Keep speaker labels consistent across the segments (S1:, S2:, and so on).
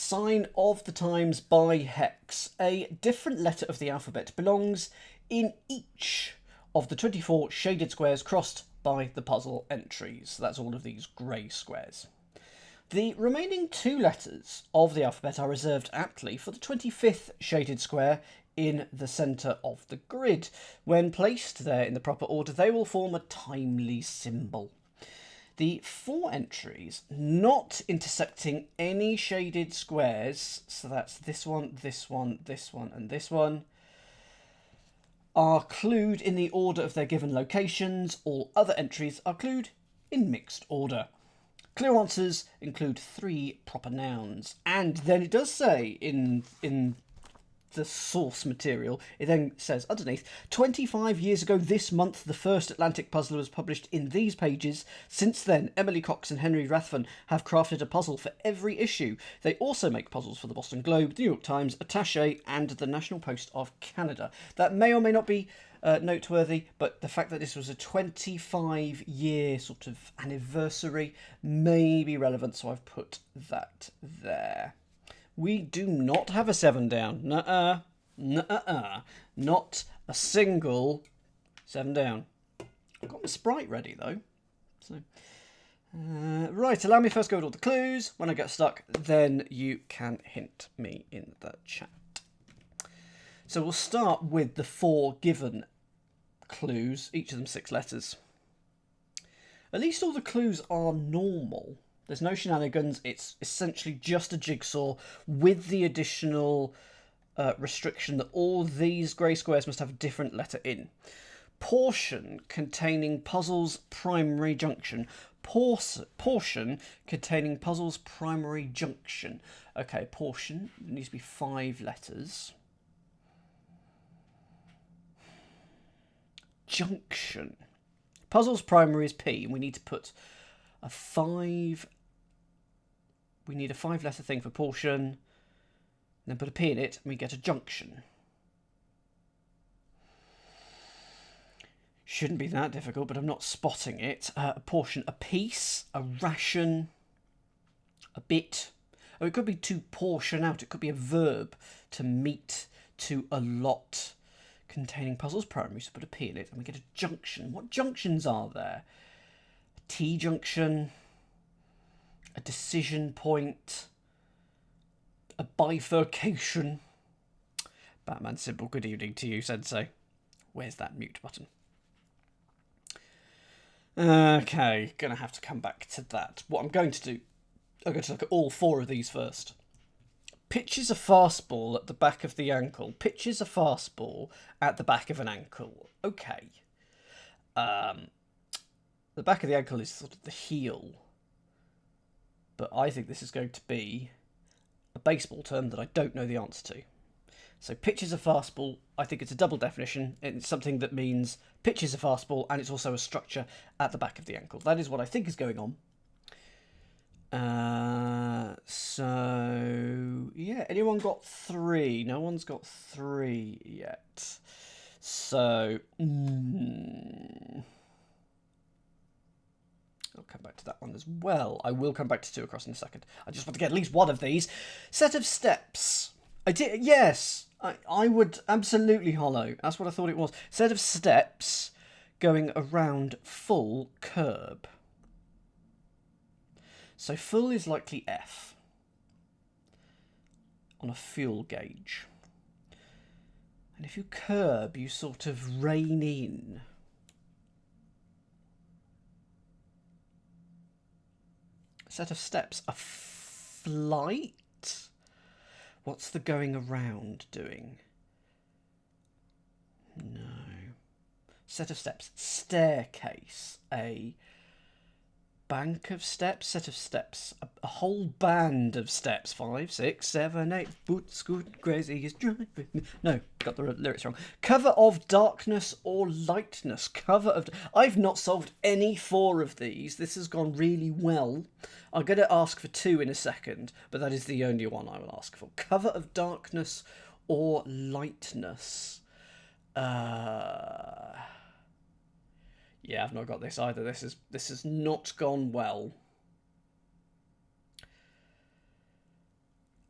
S1: Sign of the times by hex. A different letter of the alphabet belongs in each of the 24 shaded squares crossed by the puzzle entries. So that's all of these grey squares. The remaining 2 letters of the alphabet are reserved aptly for the 25th shaded square in the centre of the grid. When placed there in the proper order, they will form a timely symbol. The 4 entries not intersecting any shaded squares, so that's this one, this one, this one, and this one, are clued in the order of their given locations. All other entries are clued in mixed order. Clear answers include 3 proper nouns. And then it does say in the source material, it then says underneath, 25 years ago this month, the first Atlantic puzzler was published in these pages. Since then, Emily Cox and Henry Rathvon have crafted a puzzle for every issue. They also make puzzles for the Boston Globe, the New York Times, Attaché, and the National Post of Canada. That may or may not be noteworthy, but the fact that this was a 25-year sort of anniversary may be relevant, so I've put that there. We do not have a 7 down. Nuh-uh. Nuh-uh. Not a single 7 down. I've got my sprite ready, though. So, right, allow me first go with all the clues. When I get stuck, then you can hint me in the chat. So we'll start with the 4 given clues, each of them 6 letters. At least all the clues are normal. There's no shenanigans. It's essentially just a jigsaw with the additional restriction that all these grey squares must have a different letter in. Portion containing puzzle's primary junction. Portion containing puzzle's primary junction. Okay, portion. There needs to be 5 letters. Junction. Puzzle's primary is P, and we need to put a 5... We need a 5-letter thing for portion, then put a P in it, and we get a junction. Shouldn't be that difficult, but I'm not spotting it. A portion, a piece, a ration, a bit. Oh, it could be to portion out. It could be a verb, to meet, to allot. Containing puzzles primary, so put a P in it, and we get a junction. What junctions are there? A T-junction, a decision point, a bifurcation. Batman symbol, good evening to you, Sensei. Where's that mute button? Okay, gonna have to come back to that. What I'm going to do, I'm going to look at all 4 of these first. Pitches a fastball at the back of the ankle. Pitches a fastball at the back of an ankle. Okay. The back of the ankle is sort of the heel. But I think this is going to be a baseball term that I don't know the answer to. So pitches a fastball, I think it's a double definition. It's something that means pitches a fastball, and it's also a structure at the back of the ankle. That is what I think is going on. So, yeah, anyone got 3? No one's got 3 yet. So, I'll come back to that one as well. I will come back to 2 across in a second. I just want to get at least one of these. Set of steps. I did, yes, I would absolutely hollow. That's what I thought it was. Set of steps going around full curb. So full is likely F on a fuel gauge. And if you curb, you sort of rein in. Set of steps. A flight? What's the going around doing? No. Set of steps. Staircase. A bank of steps, set of steps, a whole band of steps. 5, 6, 7, 8. Boot, scoot, crazy is driving me. No, got the lyrics wrong. Cover of darkness or lightness. Cover of. I've not solved any 4 of these. This has gone really well. I'm going to ask for 2 in a second, but that is the only one I will ask for. Cover of darkness or lightness. Yeah, I've not got this either. This has not gone well.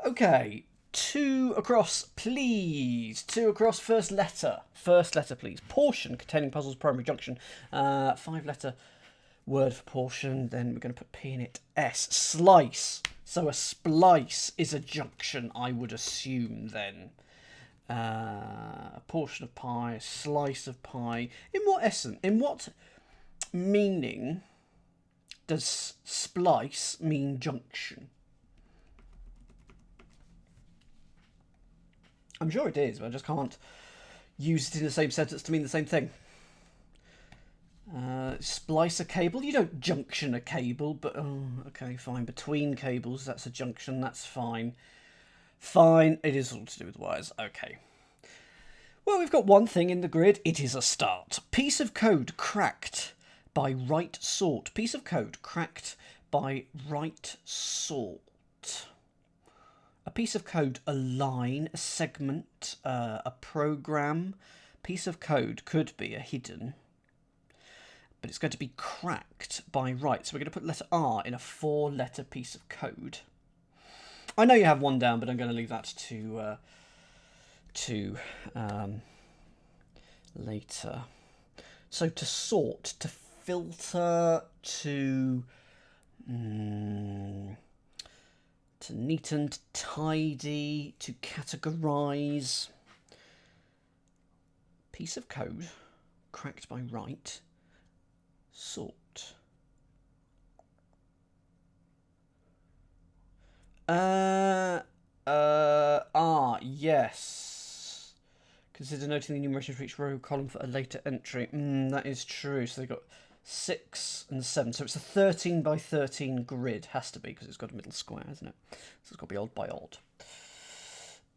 S1: Okay, 2 across, please. 2 across, first letter. First letter, please. Portion containing puzzle's primary junction. 5-letter word for portion. Then we're going to put P in it. S. Slice. So a splice is a junction, I would assume, then. A portion of pie, a slice of pie. In what essence, in what meaning does splice mean junction? I'm sure it is, but I just can't use it in the same sentence to mean the same thing. Splice a cable. You don't junction a cable, but oh, okay, fine. Between cables, that's a junction. That's fine. Fine. It is all to do with wires. Okay. Well, we've got one thing in the grid. It is a start. Piece of code cracked by right sort. Piece of code cracked by right sort. A piece of code, a line, a segment, a program. Piece of code could be a hidden, but it's going to be cracked by right. So we're going to put letter R in a 4-letter piece of code. I know you have one down, but I'm going to leave that to later. So to sort, to filter, to neat and tidy, to categorise. Piece of code cracked by right. Sort. Yes. Consider noting the enumeration for each row column for a later entry. That is true. So they've got 6 and 7. So it's a 13 by 13 grid. Has to be, because it's got a middle square, hasn't it? So it's got to be odd by odd.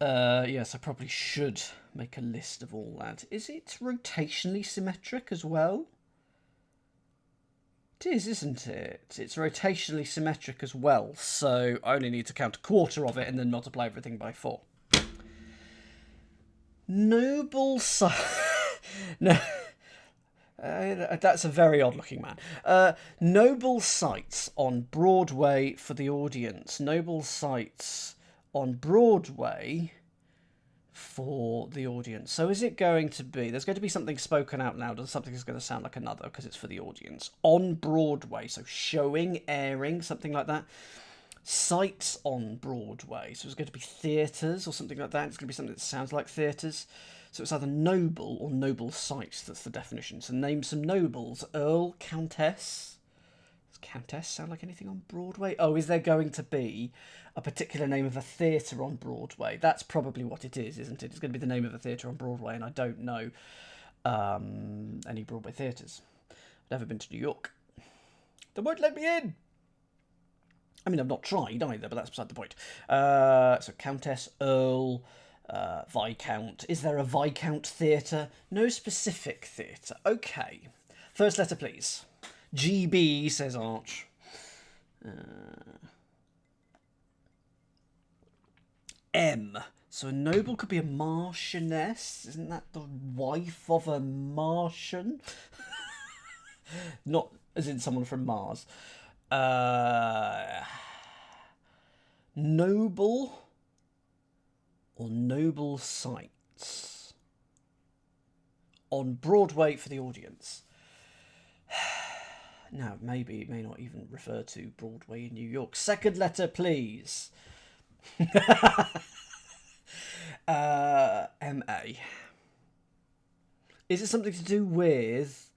S1: Yes, I probably should make a list of all that. Is it rotationally symmetric as well? It is, isn't it? It's rotationally symmetric as well, so I only need to count a quarter of it and then multiply everything by 4. Noble no, that's a very odd-looking man. Noble sights on Broadway for the audience. Noble sights on Broadway for the audience. So is it going to be, there's going to be something spoken out loud and something is going to sound like another because it's for the audience. On Broadway, so showing, airing, something like that. Sights on Broadway, so it's going to be theatres or something like that. It's going to be something that sounds like theatres. So it's either noble or noble sights, that's the definition. So name some nobles. Earl, Countess. Does Countess sound like anything on Broadway? Oh, is there going to be a particular name of a theatre on Broadway? That's probably what it is, isn't it? It's going to be the name of a theatre on Broadway, and I don't know any Broadway theatres. I've never been to New York. They won't let me in! I mean, I've not tried either, but that's beside the point. So Countess, Earl, Viscount. Is there a Viscount theatre? No specific theatre. Okay. First letter, please. GB, says Arch. M. So a noble could be a marchioness. Isn't that the wife of a Martian? Not as in someone from Mars. Noble or noble sights on Broadway for the audience. Now, maybe it may not even refer to Broadway in New York. Second letter, please. M.A. Is it something to do with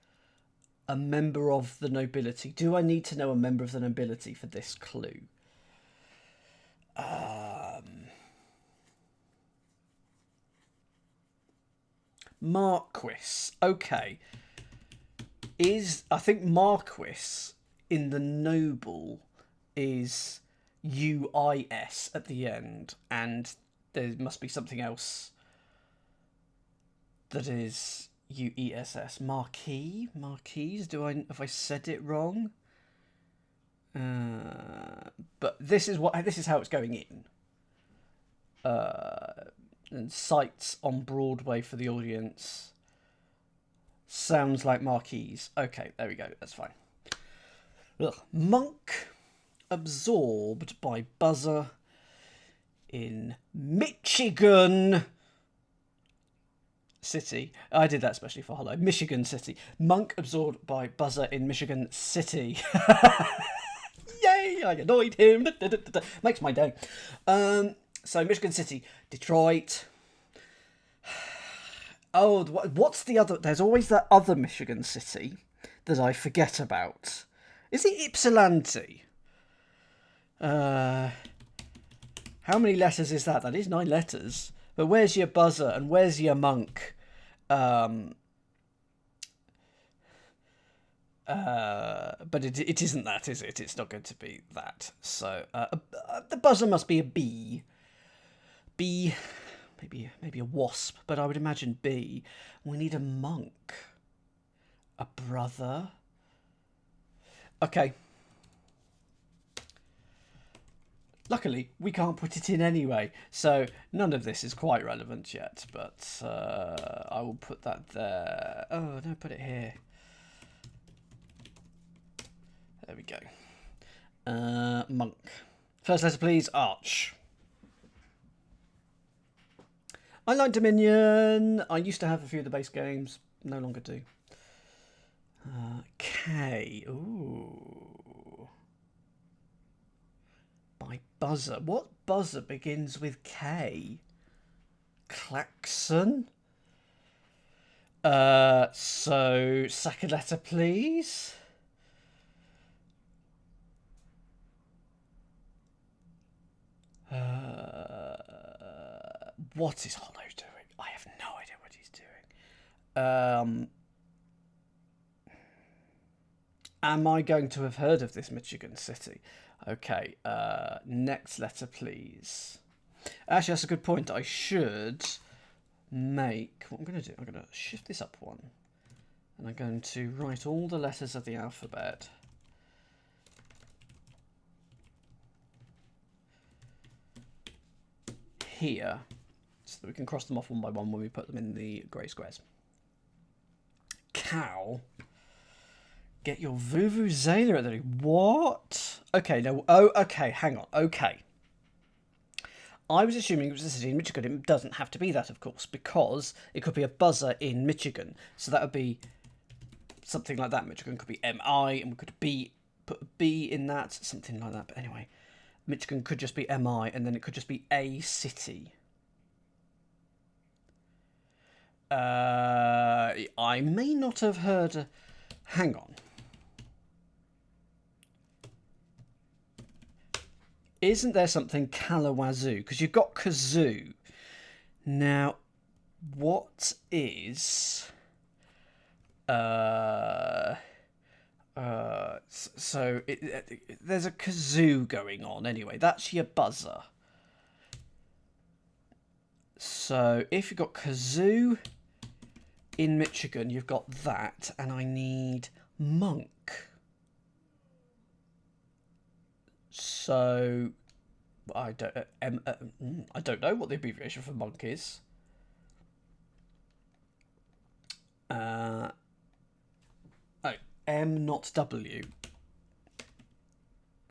S1: a member of the nobility? Do I need to know a member of the nobility for this clue? Marquis. Okay. I think Marquis in the noble is UIS at the end, and there must be something else that is UESS. Marquise? Have I said it wrong? But this is how it's going in. And sights on Broadway for the audience. Sounds like Marquise. Okay, there we go. That's fine. Ugh. Monk absorbed by buzzer in Michigan City. I did that especially for Hollow. Michigan City. Monk absorbed by buzzer in Michigan City. Yay! I annoyed him. Makes my day. So Michigan City, Detroit. Oh, what's the other? There's always that other Michigan City that I forget about. Is it Ypsilanti? How many letters is that? That is 9 letters. But where's your buzzer and where's your monk? But it isn't that, is it? It's not going to be that. So the buzzer must be a bee. Bee, maybe a wasp, but I would imagine bee. We need a monk. A brother. Okay. Luckily, we can't put it in anyway, so none of this is quite relevant yet, but I will put that there. Oh, no, put it here. There we go. Monk. First letter, please. Arch. I like Dominion. I used to have a few of the base games. No longer do. K. Ooh. By buzzer. What buzzer begins with K? Klaxon? So, second letter, please. What is Hollow doing? I have no idea what he's doing. Am I going to have heard of this Michigan City? Okay, next letter, please. Actually, that's a good point. I should make... What I'm going to do, I'm going to shift this up one. And I'm going to write all the letters of the alphabet. Here. So that we can cross them off one by one when we put them in the grey squares. Cow. Get your vuvuzela at the... What? Okay, no. Oh, okay, hang on. Okay. I was assuming it was a city in Michigan. It doesn't have to be that, of course, because it could be a buzzer in Michigan. So that would be something like that. Michigan could be MI, and we could put a B in that, something like that. But anyway, Michigan could just be MI, and then it could just be a city. I may not have heard... Hang on. Isn't there something Kalamazoo? Because you've got kazoo. Now, what is... there's a kazoo going on anyway. That's your buzzer. So if you've got kazoo in Michigan, you've got that, and I need monk. So I don't know what the abbreviation for monk is. Oh, M, not W.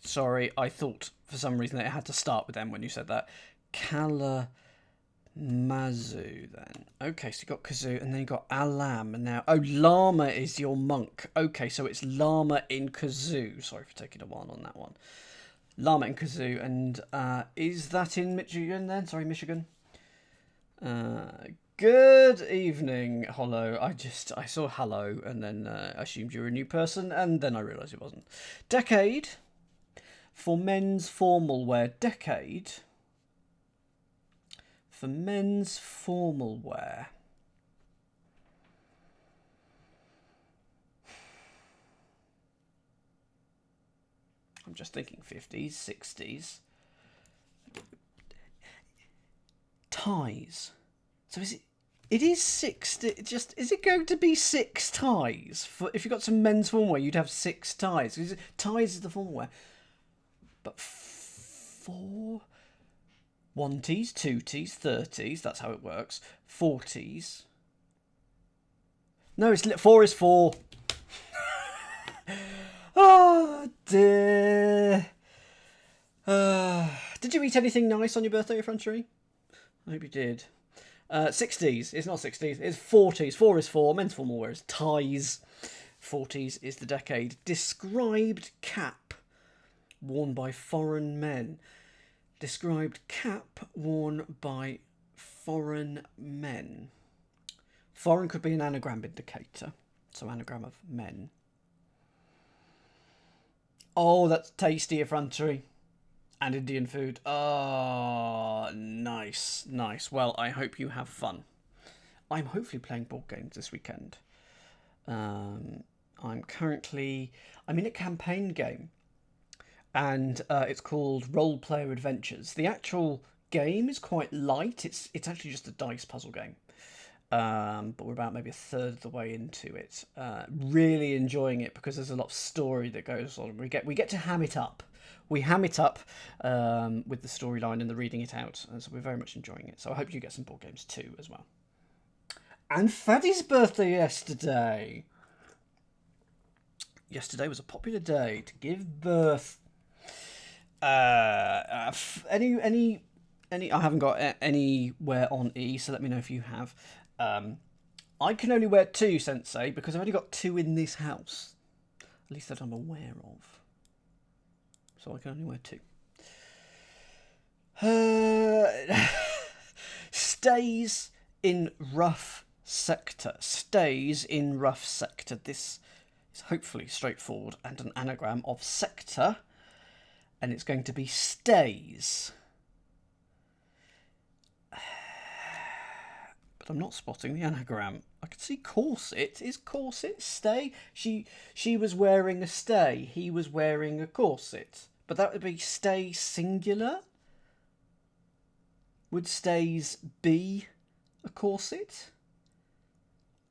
S1: Sorry, I thought for some reason that it had to start with M when you said that. Kalamazoo then. Okay, so you got kazoo and then you got alam, and now llama is your monk. Okay, so it's llama in kazoo. Sorry for taking a while on that one. Llama in kazoo, and is that in Michigan then? Sorry, Michigan. Good evening, Hollow. I saw hello and then I assumed you were a new person, and then I realised it wasn't. Decade. For men's formal wear. Decade. For men's formal wear. I'm just thinking 50s, 60s. Ties. So is it... It is 6. Is it going to be 6 ties? If you've got some men's formal wear, you'd have 6 ties. Ties is the formal wear. But 4... 1Ts, 2Ts, 30s. That's how it works. 40s. No, 4 is 4. Oh, dear. Did you eat anything nice on your birthday, effrontery? I hope you did. 60s. It's not 60s. It's 40s. 4 is 4. Men's formal wear is ties. 40s is the decade. Described cap worn by foreign men. Described cap worn by foreign men. Foreign could be an anagram indicator. So anagram of men. Oh, that's tasty effrontery. And Indian food. Oh, nice, nice. Well, I hope you have fun. I'm hopefully playing board games this weekend. I'm in a campaign game. And it's called Role Player Adventures. The actual game is quite light. It's actually just a dice puzzle game. But we're about maybe a third of the way into it. Really enjoying it because there's a lot of story that goes on. We get to ham it up. We ham it up with the storyline and the reading it out. And so we're very much enjoying it. So I hope you get some board games too as well. And Faddy's birthday yesterday. Yesterday was a popular day to give birth. Any I haven't got anywhere on E, so let me know if you have. I can only wear 2, Sensei, because I've only got 2 in this house. At least that I'm aware of. So I can only wear 2. Stays in rough sector. Stays in rough sector. This is hopefully straightforward and an anagram of sector. And it's going to be stays. But I'm not spotting the anagram. I can see corset. Is corset stay? She was wearing a stay. He was wearing a corset. But that would be stay singular? Would stays be a corset?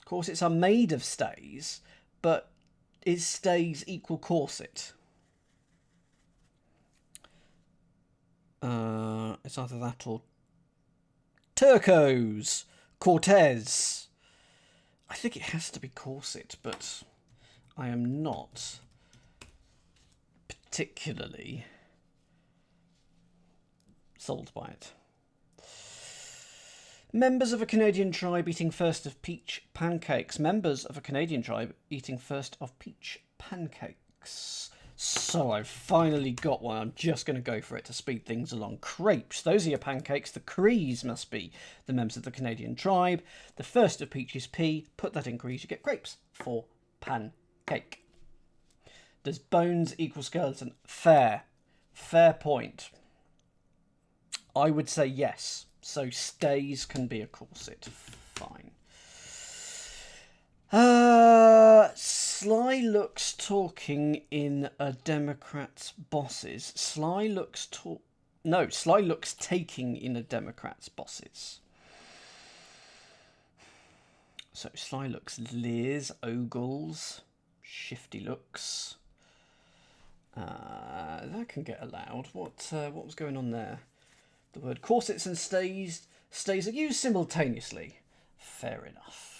S1: Corsets are made of stays, but is stays equal corset? It's either that or turcos. Cortez. I think it has to be corset, but I am not particularly sold by it. Members of a Canadian tribe eating first of peach pancakes. Members of a Canadian tribe eating first of peach pancakes. So I've finally got one. I'm just going to go for it to speed things along. Crepes. Those are your pancakes. The Crees must be the members of the Canadian tribe. The first of peach is P. Put that in Crees. You get crepes for pancake. Does bones equal skeleton? Fair. Fair point. I would say yes. So stays can be a corset. Fine. Sly looks talking in a Democrat's bosses. Sly looks taking in a Democrat's bosses. So Sly looks leers, ogles, shifty looks. That can get allowed. What was going on there? The word corsets and stays are used simultaneously. Fair enough.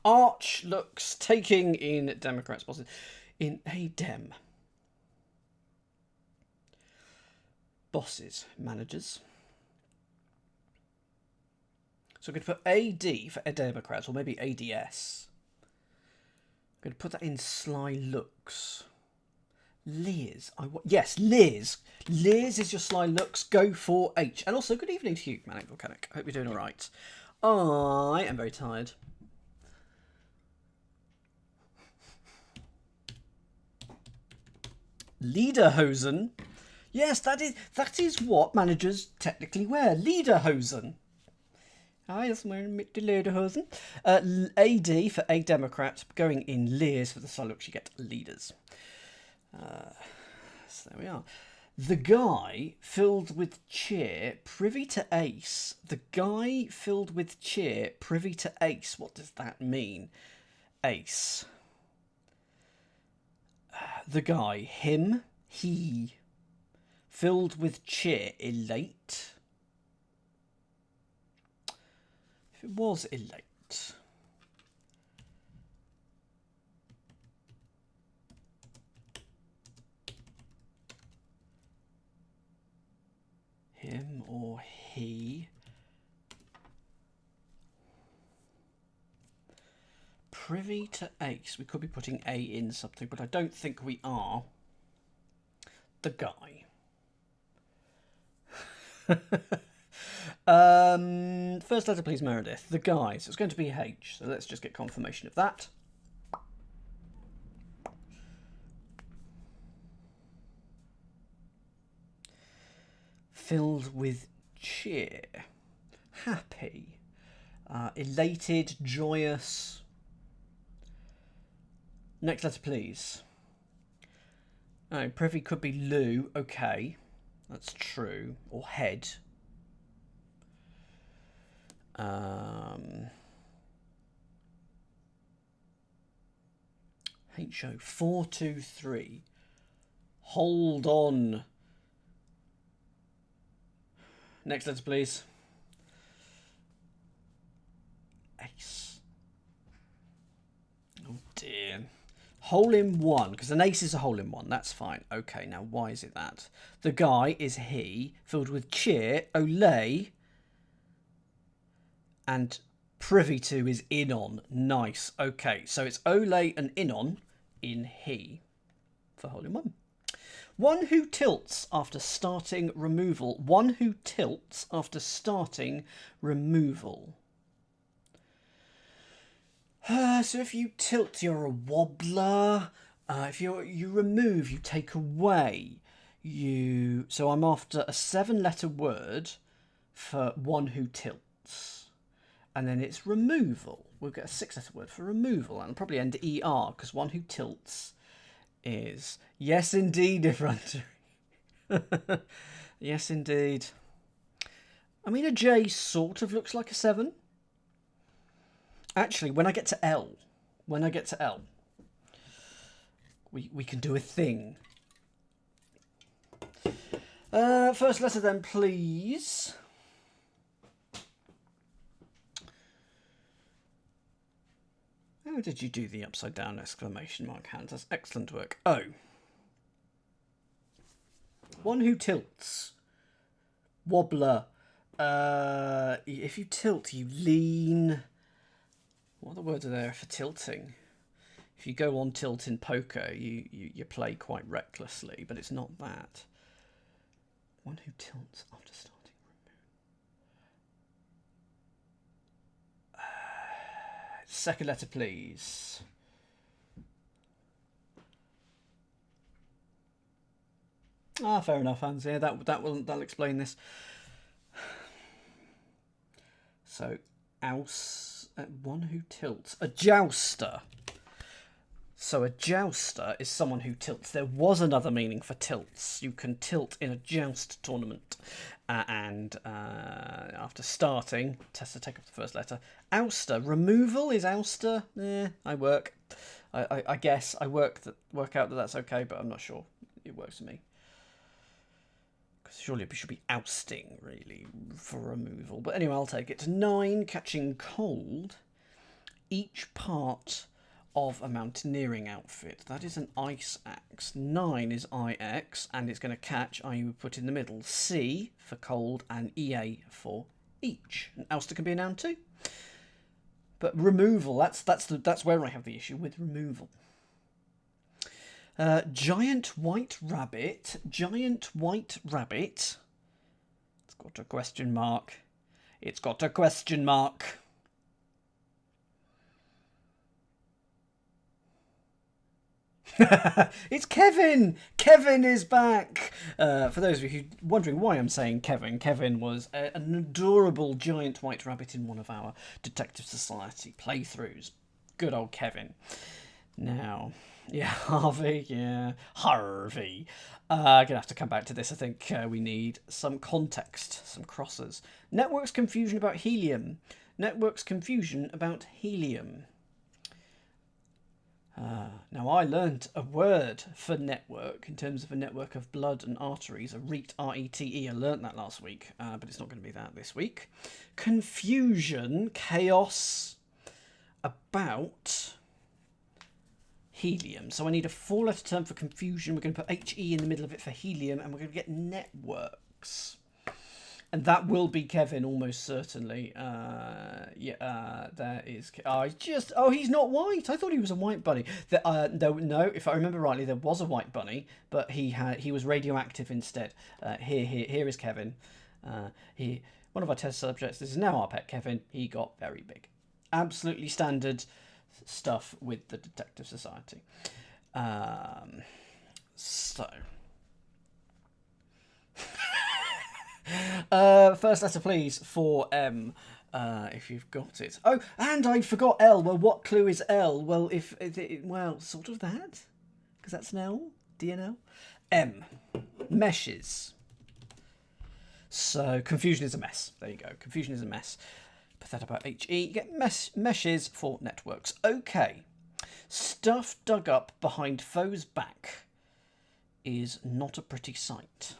S1: Arch looks taking in Democrats' bosses. In a Dem. Bosses, managers. So I'm going to put AD for Democrats, or maybe ADS. I'm going to put that in Sly looks. Leers. Yes, Leers. Leers is your Sly looks. Go for H. And also, good evening to you, Manic Volcanic. Hope you're doing all right. I am very tired. Lederhosen. Yes, that is what managers technically wear. Lederhosen. I was wearing the Lederhosen. AD for a Democrat. Going in Leers for the Sly looks, you get leaders. So there we are. The guy filled with cheer, privy to ace. The guy filled with cheer, privy to ace. What does that mean? Ace. The guy, him, he. Filled with cheer, elate. If it was elate. him or he. Privy to ace. We could be putting A in something, but I don't think we are. The guy. First letter, please, Meredith. The guy. So it's going to be H. So let's just get confirmation of that. Filled with cheer. Happy. Elated, joyous. Next letter, please. Oh, privy could be Lou. Okay, that's true. Or head. H-O. 4, 2, 3. Hold on. Next letter, please. Ace. Oh dear. Hole in one, because an ace is a hole in one. That's fine. Okay, now why is it that? The guy is he, filled with cheer, ole, and privy to is in on. Nice. Okay, so it's ole and in he for hole in one. One who tilts after starting removal. One who tilts after starting removal. So if you tilt, you're a wobbler. If you remove, you take away. So I'm after a 7-letter word for one who tilts. And then it's removal. We'll get a 6-letter word for removal. And I'll probably end ER, because one who tilts is... Yes, indeed, effrontery. Yes, indeed. I mean, a J sort of looks like a 7. Actually, when I get to L, we can do a thing. First letter then, please. How did you do the upside down exclamation mark hands? That's excellent work. O. One who tilts. Wobbler. If you tilt, you lean. What other words are there for tilting? If you go on tilt in poker, you play quite recklessly, but it's not that. One who tilts after starting removal. Second letter, please. Fair enough, Hans. Yeah, that'll explain this. So, one who tilts. A jouster. So a jouster is someone who tilts. There was another meaning for tilts. You can tilt in a joust tournament. And after starting, Tessa, take up the first letter. Ouster. Removal is ouster. I work. I guess I work out that that's okay, but I'm not sure it works for me. Because surely it should be ousting, really, for removal. But anyway, I'll take it. 9, catching cold. Each part of a mountaineering outfit. That is an ice axe. 9 is IX, and it's going to catch, i.e. we put in the middle. C for cold, and EA for each. An ouster can be a noun too. But removal, that's where I have the issue with removal. Giant white rabbit. Giant white rabbit. It's got a question mark. It's got a question mark. It's Kevin! Kevin is back! For those of you wondering why I'm saying Kevin, Kevin was an adorable giant white rabbit in one of our Detective Society playthroughs. Good old Kevin. Now, yeah, Harvey, yeah, Harvey. Gonna have to come back to this. I think we need some context, some crossers. Network's confusion about helium. Network's confusion about helium. Now, I learnt a word for network in terms of a network of blood and arteries, a RETE, R-E-T-E. I learnt that last week, but it's not going to be that this week. Confusion, chaos about helium. So I need a 4-letter term for confusion. We're going to put H-E in the middle of it for helium, and we're going to get networks. And that will be Kevin, almost certainly. There is. Oh, he's not white. I thought he was a white bunny. No, if I remember rightly, there was a white bunny, but he was radioactive instead. Here is Kevin. One of our test subjects. This is now our pet Kevin. He got very big. Absolutely standard stuff with the Detective Society. First letter, please, for M, if you've got it. Oh, and I forgot L. Well, what clue is L? Well, well, sort of that, because that's an L, DNL. M, meshes. So confusion is a mess. There you go. Confusion is a mess. Put that about HE. You get meshes for networks. Okay. Stuff dug up behind foe's back is not a pretty sight.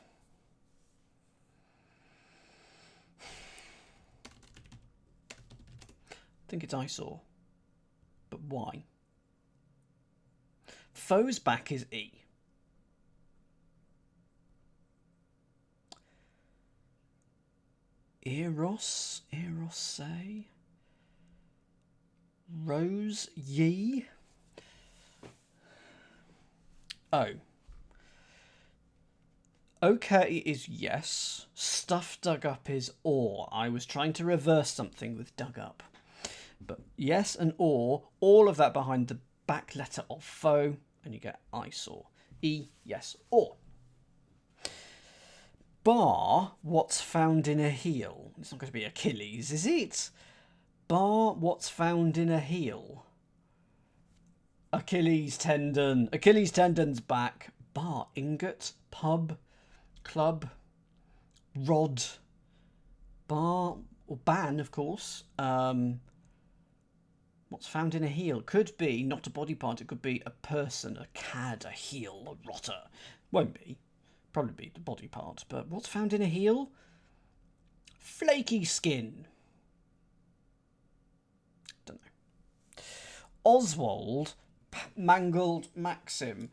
S1: I think it's eyesore. But why? Foe's back is E. Eros, say. Rose, ye. Oh. Okay is yes. Stuff dug up is or. I was trying to reverse something with dug up. But yes and or, all of that behind the back letter of foe, and you get eyesore. E, yes, or. Bar what's found in a heel. It's not going to be Achilles, is it? Bar what's found in a heel. Achilles tendon. Achilles tendon's back. Bar ingot. Pub. Club. Rod. Bar or ban, of course. What's found in a heel could be not a body part. It could be a person, a cad, a heel, a rotter. Won't be. Probably be the body part. But what's found in a heel? Flaky skin. Don't know. Oswald mangled Maxim.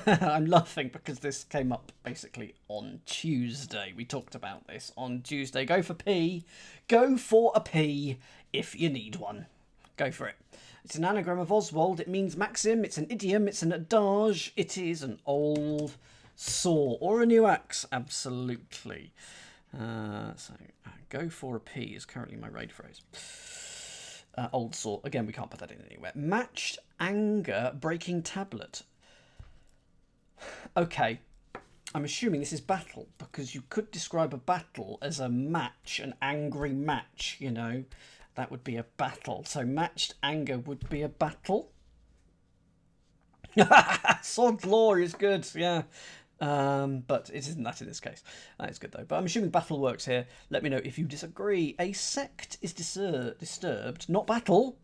S1: I'm laughing because this came up basically on Tuesday. We talked about this on Tuesday. Go for P. Go for a P if you need one. Go for it. It's an anagram of Oswald. It means Maxim. It's an idiom. It's an adage. It is an old saw or a new axe. Absolutely. Go for a P is currently my raid phrase. Old saw. Again, we can't put that in anywhere. Matched anger breaking tablet. Okay. I'm assuming this is battle, because you could describe a battle as a match, an angry match, you know. That would be a battle. So matched anger would be a battle. Sod law is good, yeah. But it isn't that in this case. That is good though. But I'm assuming battle works here. Let me know if you disagree. A sect is disturbed, not battle.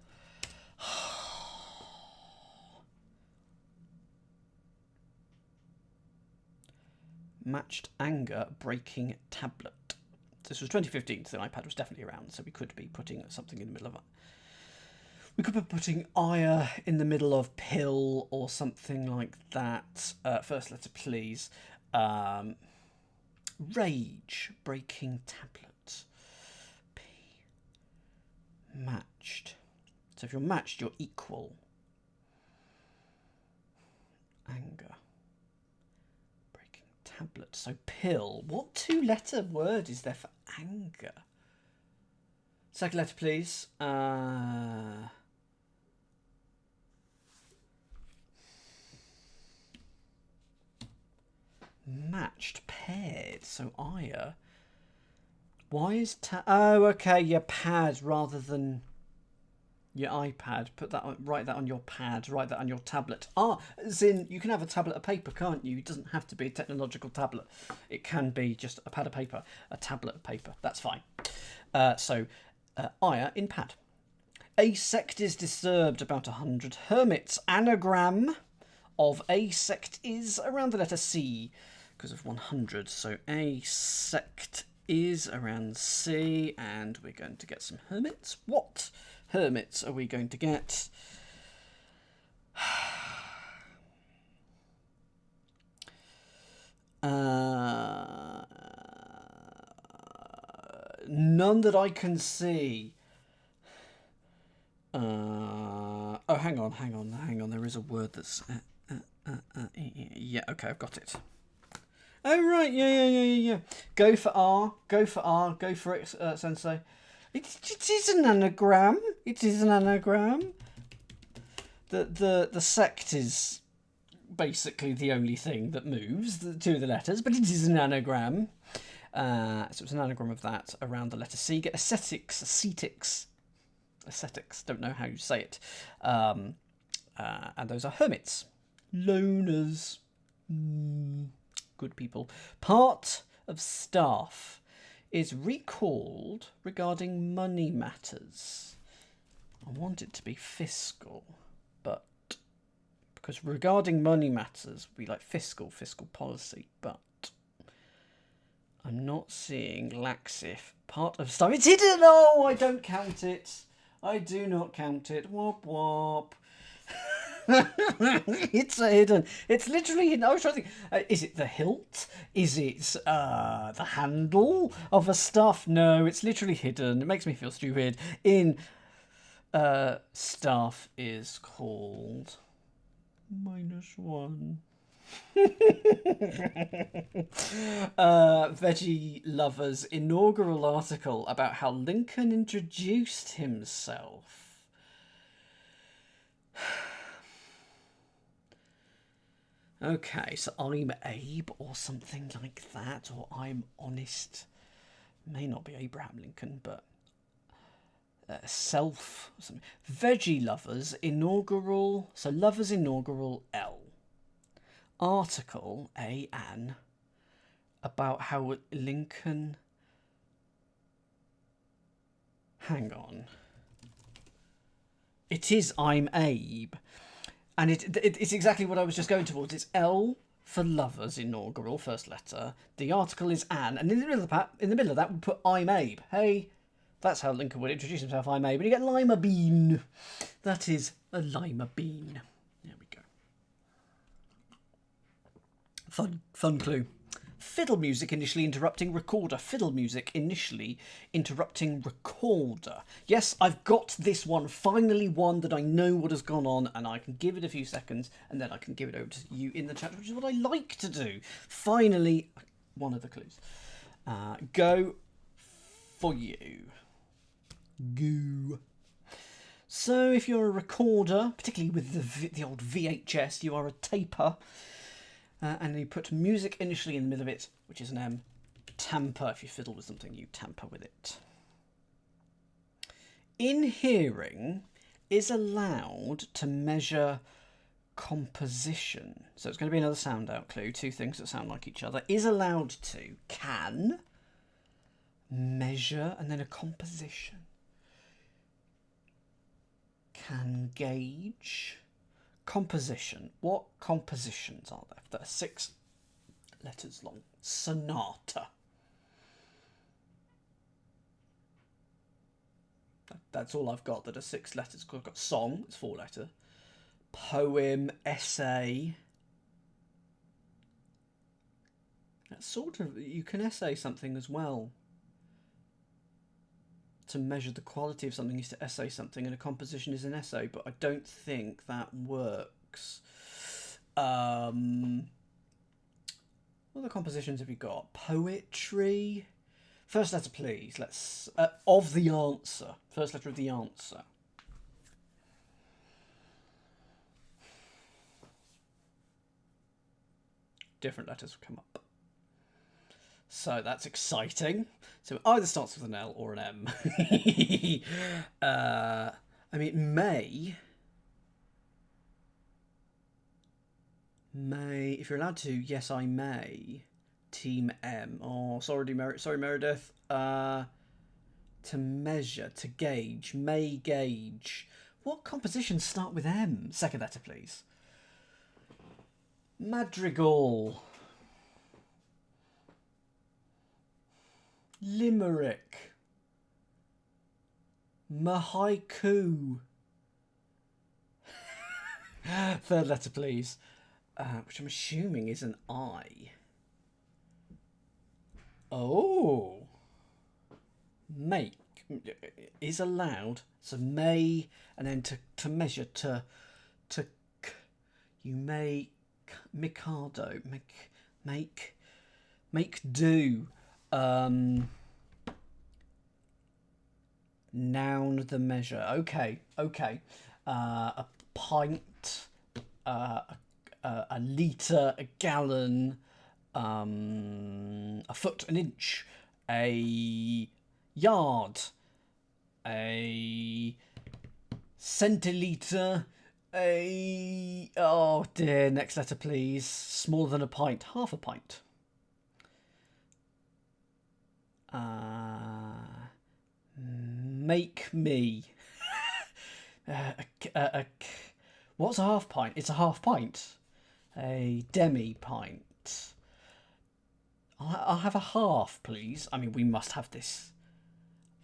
S1: Matched anger breaking tablet. This was 2015, so the iPad was definitely around, so we could be putting something in the middle of it. We could be putting ire in the middle of pill or something like that. First letter, please. Rage, breaking tablet. P. Matched. So if you're matched, you're equal. Anger. Breaking tablet. So pill. What two-letter word is there for anger? Second letter, please. Matched, paired, so ire. Why is oh, okay, your pad rather than your iPad. Put that on, write that on your pad, write that on your tablet. As in, you can have a tablet of paper, can't you? It doesn't have to be a technological tablet. It can be just a pad of paper, a tablet of paper. That's fine. Ire in pad. A sect is disturbed, about 100 hermits. Anagram of a sect is around the letter C because of 100. So a sect is around C, and we're going to get some hermits. What hermits are we going to get? None that I can see. Oh, hang on. There is a word that's... yeah, okay, I've got it. Oh, right, yeah. Go for R, go for it, Sensei. It is an anagram. The sect is basically the only thing that moves, the two of the letters, but it is an anagram. So it's an anagram of that around the letter C. Get ascetics, don't know how you say it. And those are hermits. Loners. Good people. Part of staff is recalled regarding money matters. I want it to be fiscal, but because regarding money matters would be like fiscal policy, but I'm not seeing laxif. Part of staff. It's hidden! No, I don't count it. I do not count it. Wop wop. It's hidden. It's literally hidden. I was trying to think. Is it the hilt? Is it the handle of a staff? No, it's literally hidden. It makes me feel stupid. In staff is called -1. Veggie Lover's inaugural article about how Lincoln introduced himself. Okay, so I'm Abe or something like that, or I'm honest. May not be Abraham Lincoln, but self. Something. Veggie Lover's inaugural. So Lover's inaugural L. Article A.N. about how Lincoln. Hang on. It is I'm Abe. And it's exactly what I was just going towards. It's L for Lover's inaugural, first letter. The article is Anne, and in the middle of that, we'll put I'm Abe. Hey, that's how Lincoln would introduce himself. I'm Abe, and you get lima bean. That is a lima bean. There we go. Fun clue. Fiddle music initially interrupting recorder. Fiddle music initially interrupting recorder. Yes, I've got this one. Finally one that I know what has gone on, and I can give it a few seconds, and then I can give it over to you in the chat, which is what I like to do. Finally, one of the clues. Go for you. Go. So if you're a recorder, particularly with the old VHS, you are a taper. And you put music initially in the middle of it, which is an M. Tamper. If you fiddle with something, you tamper with it. In hearing is allowed to measure composition. So it's going to be another sound out clue. Two things that sound like each other. Is allowed to. Can. Measure. And then a composition. Can gauge. Composition. What compositions are there? That are 6 letters long. Sonata. That's all I've got that are 6 letters. I've got song, it's 4 letter. Poem, essay. That's sort of, you can essay something as well. To measure the quality of something is to essay something, and a composition is an essay, but I don't think that works. What other compositions have you got? Poetry. First letter, please. Let's of the answer. First letter of the answer. Different letters will come up. So that's exciting. So it either starts with an L or an M. I mean, May, if you're allowed to, yes, I may. Team M. Oh, sorry, Meredith. To measure, to gauge, may gauge. What compositions start with M? Second letter, please. Madrigal. Limerick. Mahaiku. Third letter, please. Which I'm assuming is an I. Oh. make is allowed. So may, and then to measure, to you make Mikado, make do. Noun the measure. Okay. A pint, a litre, a gallon, a foot, an inch, a yard, a centilitre, oh dear, next letter please. Smaller than a pint, half a pint. Make me. What's a half pint? It's a half pint. A demi pint. I'll have a half, please. I mean, we must have this.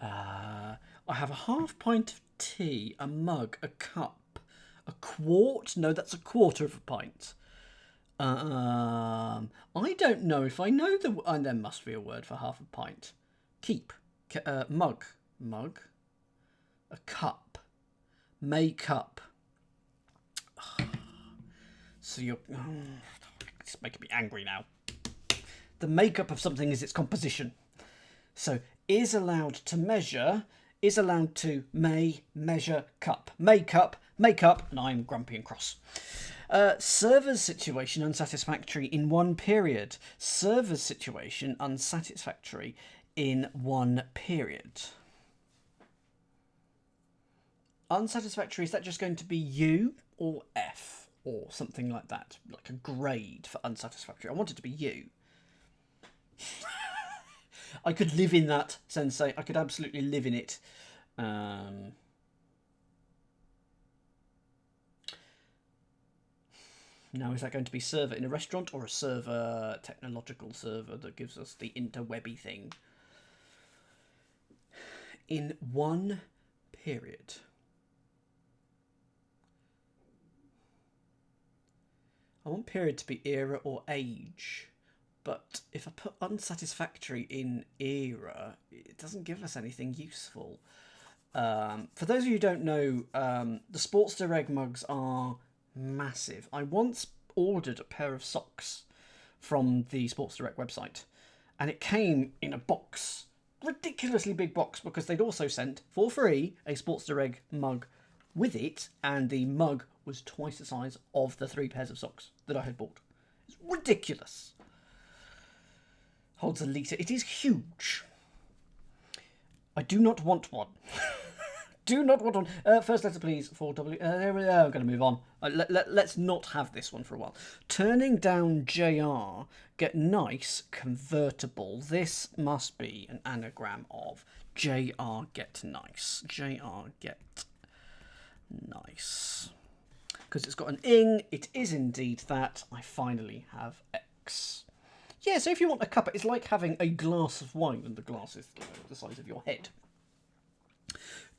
S1: I have a half pint of tea, a mug, a cup, a quart. No, that's a quarter of a pint. I don't know if I know the. There must be a word for half a pint. Keep. Mug. A cup. Make up. So you're. It's making me angry now. The makeup of something is its composition. So is allowed to measure, is allowed to may, measure, cup. Make up, and I'm grumpy and cross. Server's situation unsatisfactory in one period. Server's situation unsatisfactory in one period. Unsatisfactory, is that just going to be U or F or something like that? Like a grade for unsatisfactory. I want it to be U. I could live in that, Sensei. I could absolutely live in it. Now, is that going to be server in a restaurant or a server, technological server that gives us the interwebby thing? In one period. I want period to be era or age. But if I put unsatisfactory in era, it doesn't give us anything useful. For those of you who don't know, the Sports Direct mugs are massive. I once ordered a pair of socks from the Sports Direct website, and it came in a box, ridiculously big box, because they'd also sent for free a Sports Direct mug with it, and the mug was twice the size of the 3 pairs of socks that I had bought. It's ridiculous. Holds a litre. It is huge. I do not want one. Do not want one. First letter, please, for W. There we are. I'm going to move on. Let's not have this one for a while. Turning down JR. Get nice. Convertible. This must be an anagram of JR get nice. JR get nice. Because it's got an ing. It is indeed that. I finally have X. Yeah, so if you want a cup, it's like having a glass of wine, and the glass is the size of your head.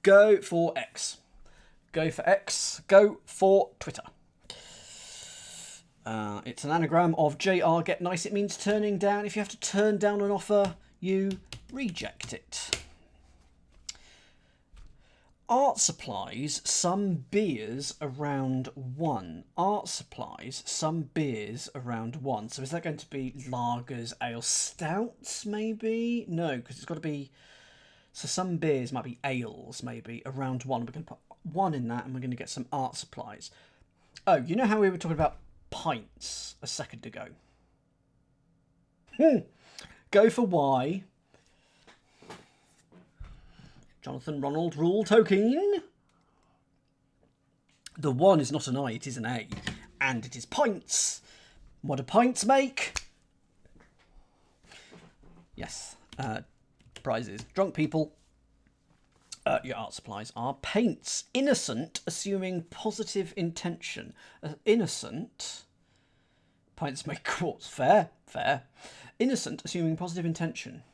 S1: Go for X. Go for X. Go for Twitter. It's an anagram of JR get nice. It means turning down. If you have to turn down an offer, you reject it. Art supplies, some beers around 1. Art supplies, some beers around 1. So is that going to be lagers, ale, stouts, maybe? No, because it's got to be... So some beers might be ales, maybe, around 1. We're going to put 1 in that, and we're going to get some art supplies. Oh, you know how we were talking about pints a second ago? Go for Y. Jonathan Ronald Rule Tolkien. The 1 is not an I, it is an A. And it is pints. What do pints make? Yes. Prizes. Drunk people. Your art supplies are paints. Innocent, assuming positive intention. Innocent. Pints make quartz. Fair. Innocent, assuming positive intention.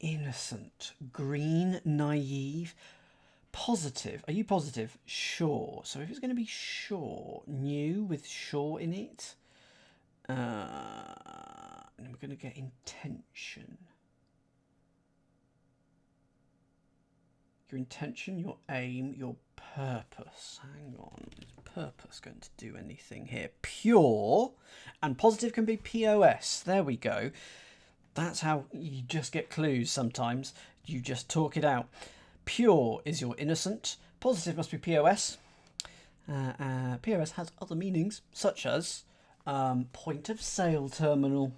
S1: Innocent, green, naive, Positive. Are you positive? Sure. So if it's going to be sure, new with sure in it, and we're going to get intention. Your intention, your aim, your purpose. Hang on. Is purpose going to do anything here? Pure. And positive can be POS. There we go. That's how you just get clues sometimes. You just talk it out. Pure is your innocent. Positive must be POS. POS has other meanings, such as point of sale terminal.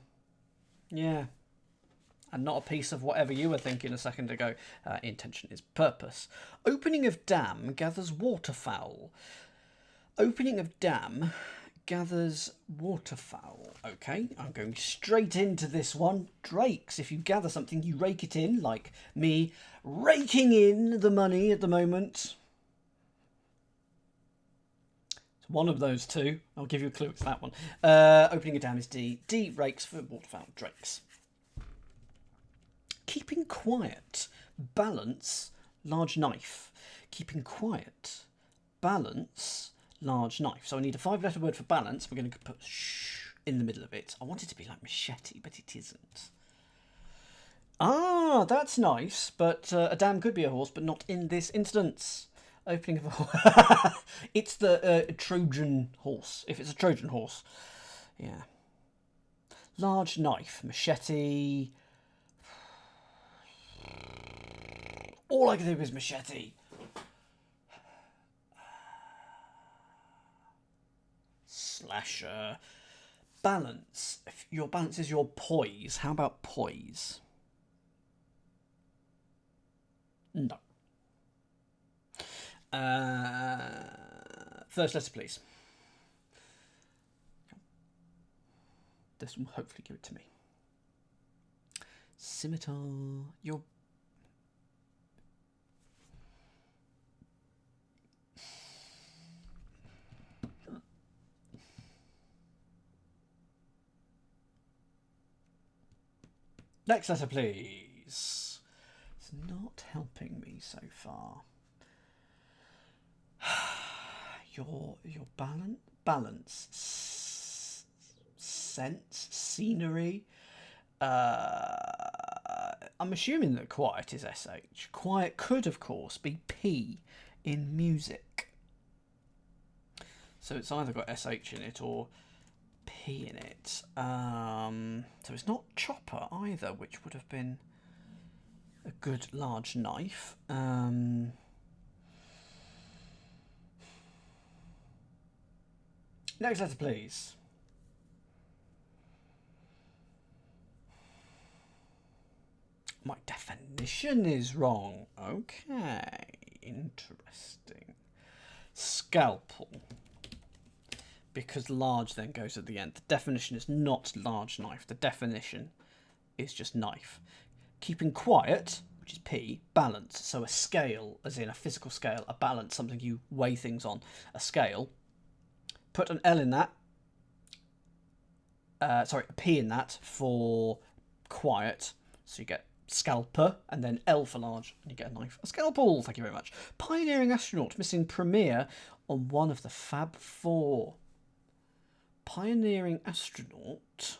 S1: Yeah. And not a piece of whatever you were thinking a second ago. Intention is purpose. Opening of dam gathers waterfowl. Opening of dam gathers waterfowl. Okay, I'm going straight into this one. Drakes. If you gather something, you rake it in, like me raking in the money at the moment. It's one of those two. I'll give you a clue. It's that one. Opening a dam is D. D rakes for waterfowl. Drakes. Keeping quiet. Balance. Large knife. Keeping quiet. Balance. Large knife. So I need a 5-letter word for balance. We're going to put shh in the middle of it. I want it to be like machete, but it isn't. Ah, that's nice. But a dam could be a horse, but not in this instance. Opening of a horse. It's the Trojan horse. If it's a Trojan horse. Yeah. Large knife. Machete. All I can think of is machete. Slasher. Balance. If your balance is your poise. How about poise? No. First letter, please. This will hopefully give it to me. Scimitar. Your next letter, please. It's not helping me so far. Your balance, sense, scenery. I'm assuming that quiet is SH. Quiet could, of course, be P in music. So it's either got SH in it or P in it. So it's not chopper either, which would have been a good large knife. Next letter, please. My definition is wrong. Okay, interesting. Scalpel. Because large then goes at the end. The definition is not large knife. The definition is just knife. Keeping quiet, which is P, balance. So a scale, as in a physical scale, a balance, something you weigh things on. A scale. Put an L in that. Sorry, a P in that for quiet. So you get scalper, and then L for large, and you get a knife. A scalpel, thank you very much. Pioneering astronaut, missing premiere on one of the Fab Four. Pioneering astronaut,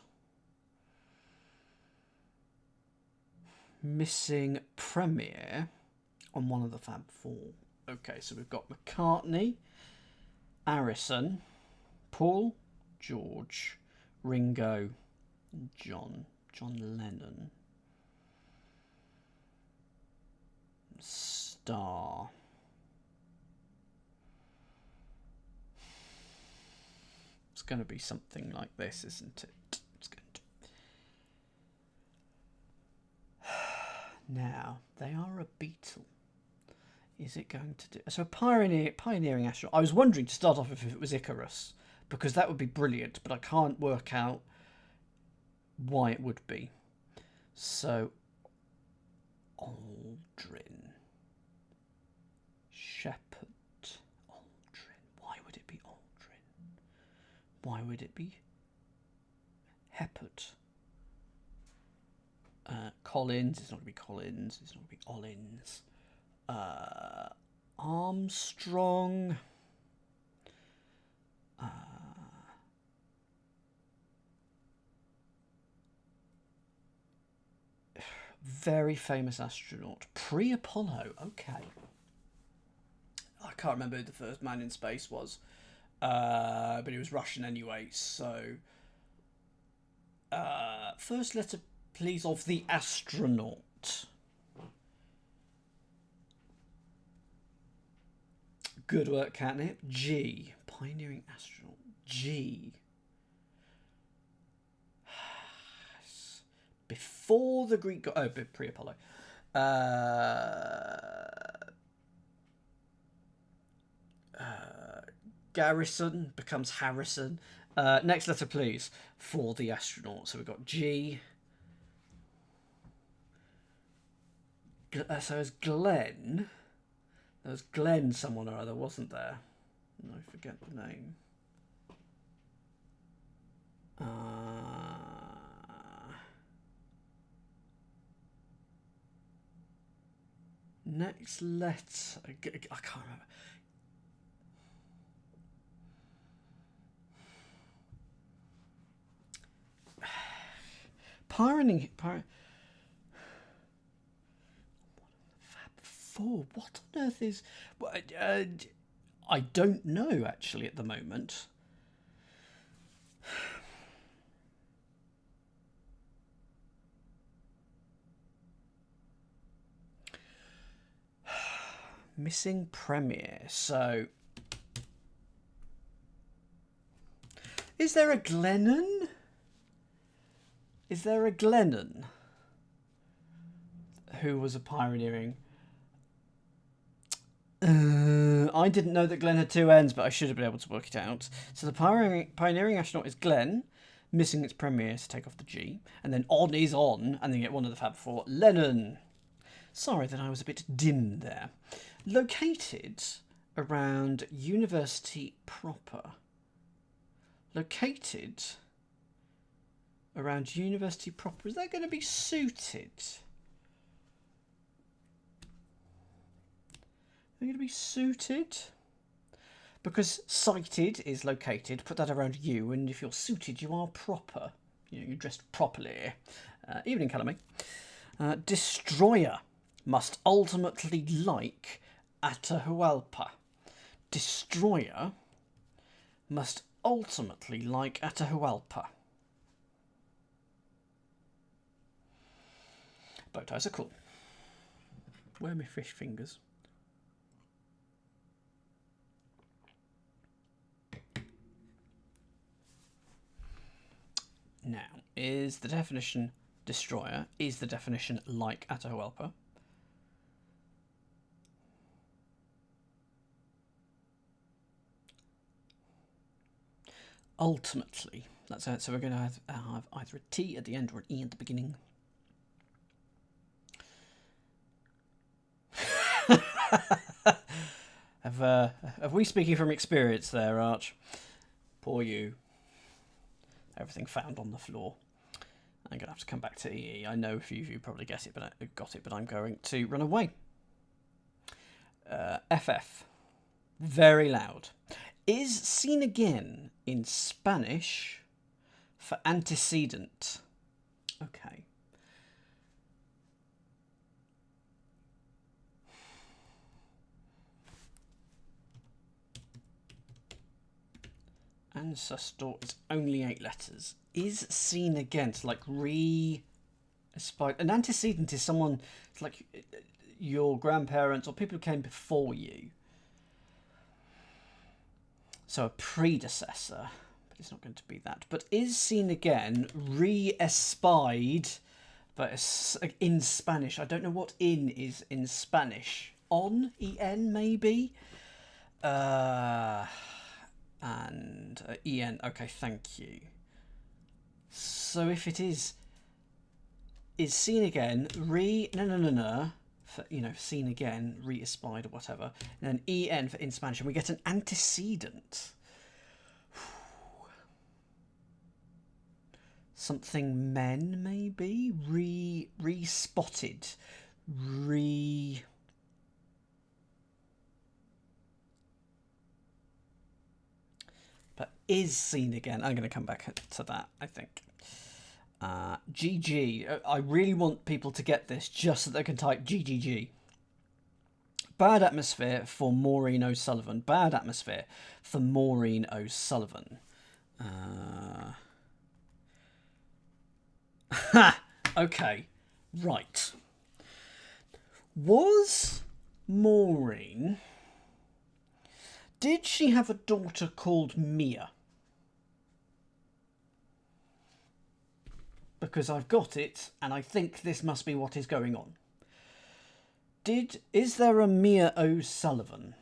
S1: missing premiere on one of the Fab Four. Okay, so we've got McCartney, Harrison, Paul, George, Ringo, John Lennon. Star. It's going to be something like this, isn't it? It's going to. Now, they are a beetle. Is it going to do... So pioneering astronaut. I was wondering to start off if it was Icarus, because that would be brilliant, but I can't work out why it would be. So, Aldrin. Shepherd. Aldrin. Why would it be Aldrin? Why would it be Hepherd? Collins. It's not going to be Collins. It's not going to be Ollins. Armstrong. Very famous astronaut. Pre-Apollo. Okay. I can't remember who the first man in space was. But he was Russian anyway, so... first letter, please, of the astronaut. Good work, Catnip. G. Pioneering astronaut. G. Before the Greek... Oh, pre-Apollo. Garrison becomes Harrison. Next letter, please, for the astronaut. So we've got G. So as Glenn... There was Glenn someone or other, wasn't there? I forget the name. Next letter... I can't remember. What on earth is... I don't know, actually, at the moment. Missing premiere. So... Is there a Glennon? Is there a Glennon who was a pioneering... I didn't know that Glenn had two N's, but I should have been able to work it out. So the pioneering astronaut is Glenn, missing its premiere to take off the G, and then on is on, and then you get one of the Fab Four, Lennon. Sorry that I was a bit dim there. Located around University proper. Located around University proper. Is that going to be suited? Are going to be suited? Because sighted is located. Put that around you, and if you're suited, you are proper. You know, you're dressed properly. Evening, Calamy. Destroyer must ultimately like Atahualpa. Destroyer must ultimately like Atahualpa. Bow ties are cool. Where are my fish fingers? Now, is the definition destroyer? Is the definition like Atahualpa? Ultimately, that's it. So we're going to have either a T at the end or an E at the beginning. Have we speaking from experience there, Arch? Poor you. Everything found on the floor. I'm going to have to come back to EE. I know a few of you probably got it, but I'm going to run away. FF. Very loud. Is seen again in Spanish for antecedent. Okay. Ancestor is only 8 letters. Is seen again, so like re-aspired. An antecedent is someone, it's like your grandparents or people who came before you. So a predecessor, but it's not going to be that. But is seen again, re-espied, but in Spanish. I don't know what in is in Spanish. On, E-N maybe? And EN, okay, thank you. So if it is seen again, for, you know, seen again, re-espied or whatever, and then EN for in Spanish, and we get an antecedent. Something men, maybe? Re-spotted. is seen again. I'm going to come back to that, I think. GG. I really want people to get this just so they can type GGG. Bad atmosphere for Maureen O'Sullivan. Bad atmosphere for Maureen O'Sullivan. Okay, right. Was Maureen... Did she have a daughter called Mia? Because I've got it, and I think this must be what is going on. Is there a Mia O'Sullivan?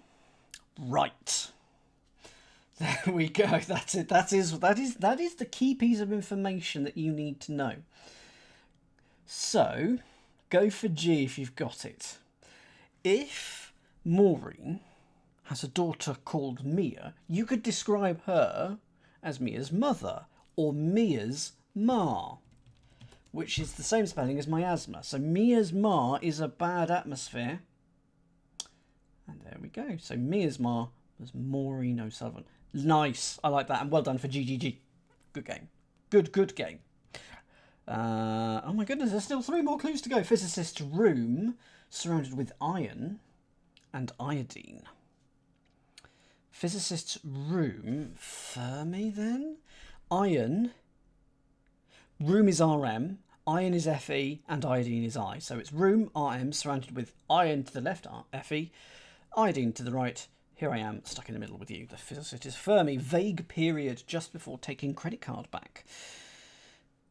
S1: Right. There we go. That's it. That is the key piece of information that you need to know. So, go for G if you've got it. If Maureen has a daughter called Mia, you could describe her as Mia's mother or Mia's ma, which is the same spelling as miasma. So Mia's ma is a bad atmosphere. And there we go. So Mia's ma was Maureen O'Sullivan. Nice. I like that. And well done for GGG. Good game. Good game. Oh my goodness, there's still 3 more clues to go. Physicist's room surrounded with iron and iodine. Physicist's room, Fermi then? Iron, room is RM, iron is Fe, and iodine is I. So it's room, RM, surrounded with iron to the left, Fe, iodine to the right. Here I am, stuck in the middle with you. The physicist is Fermi. Vague period just before taking credit card back.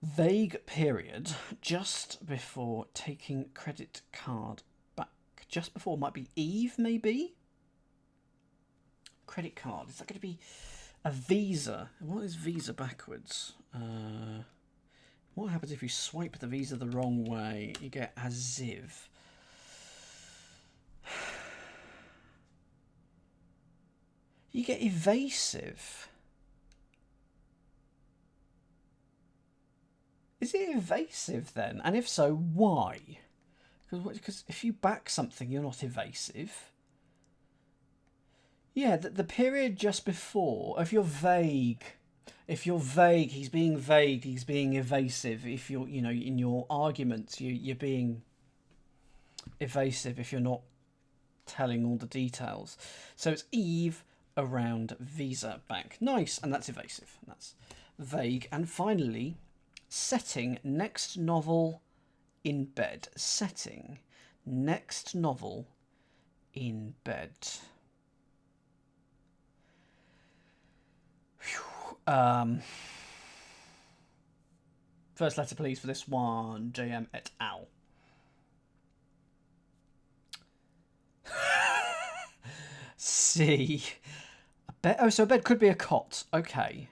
S1: Vague period just before taking credit card back. Just before might be Eve, maybe? Credit card. Is that going to be a Visa? What is Visa backwards? What happens if you swipe the Visa the wrong way? You get Aziv. You get evasive. Is it evasive then? And if so, why? Because if you back something, you're not evasive. Yeah, the period just before, if you're vague, he's being vague, he's being evasive. If you're, in your arguments, you're being evasive if you're not telling all the details. So it's Eve around Visa back. Nice, and that's evasive. And that's vague. And finally, setting next novel in bed. Setting next novel in bed. First letter, please, for this one. JM et al. C. A bed. Oh, so a bed could be a cot. Okay.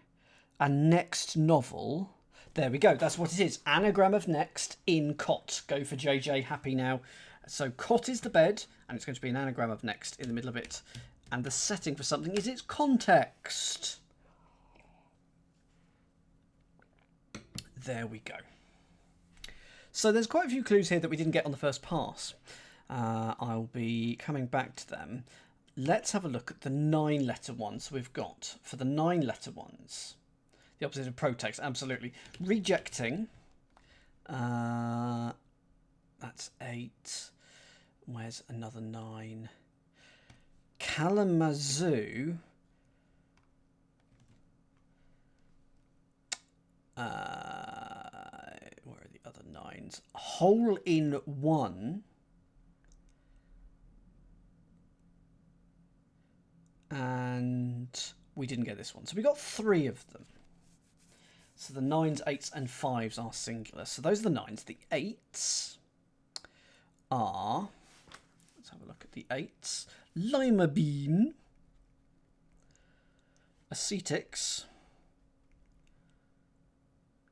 S1: And next novel. There we go. That's what it is. Anagram of next in cot. Go for JJ. Happy now. So cot is the bed, and it's going to be an anagram of next in the middle of it. And the setting for something is its context. There we go. So there's quite a few clues here that we didn't get on the first pass. I'll be coming back to them. Let's have a look at the 9-letter ones we've got. For the 9-letter ones, the opposite of protext, absolutely. Rejecting. That's 8. Where's another 9? Kalamazoo. Where are the other 9s? Hole in one. And we didn't get this one. So we got 3 of them. So the 9s, 8s, and 5s are singular. So those are the 9s. The 8s are... Let's have a look at the 8s. Lima bean. Acetics.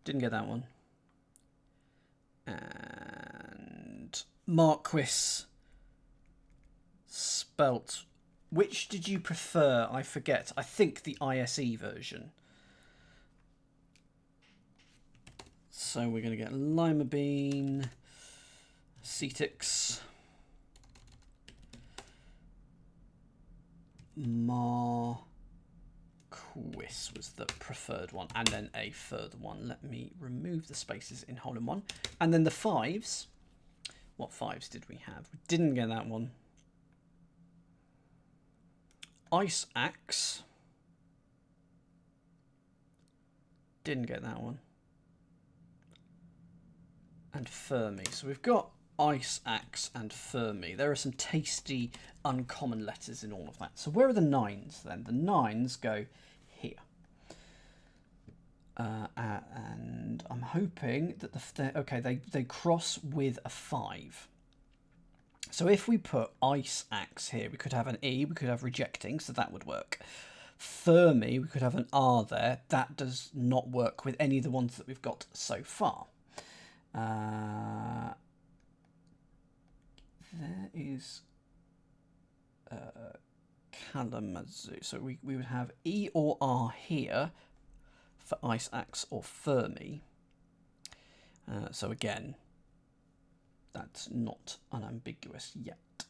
S1: Didn't get that one. And Marquis. Spelt. Which did you prefer? I forget. I think the ISE version. So we're going to get lima bean, acetics, Marquis. quis was the preferred one, and then a further one. Let me remove the spaces in hole in one. And then the fives. What fives did we have? We didn't get that one. Ice axe. Didn't get that one. And Fermi. So we've got Ice Axe and Fermi. There are some tasty, uncommon letters in all of that. So where are the nines then? The nines go here. And I'm hoping that they cross with a 5. So if we put Ice Axe here, we could have an E, we could have rejecting, so that would work. Fermi, we could have an R there. That does not work with any of the ones that we've got so far. There is Kalamazoo. So we would have E or R here for Ice Axe or Fermi. So again, that's not unambiguous yet.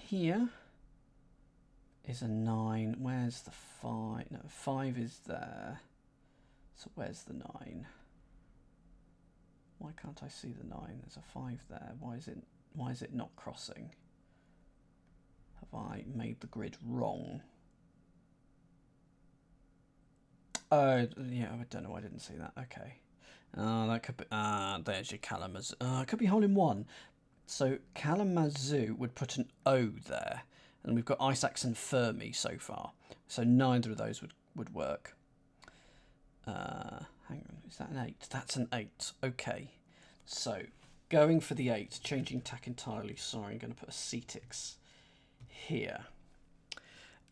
S1: Here is a 9. Where's the 5? No, 5 is there. So where's the 9? Why can't I see the 9? There's a 5 there. Why is it not crossing? Have I made the grid wrong? Oh, yeah, I don't know why I didn't see that. Okay. That could be... there's your Kalamazoo. It could be hole in one. So Kalamazoo would put an O there. And we've got Ice Axe and Fermi so far. So neither of those would work. Hang on, is that an 8? That's an 8. Okay. So, going for the 8, changing tack entirely. Sorry, I'm going to put a cetix here.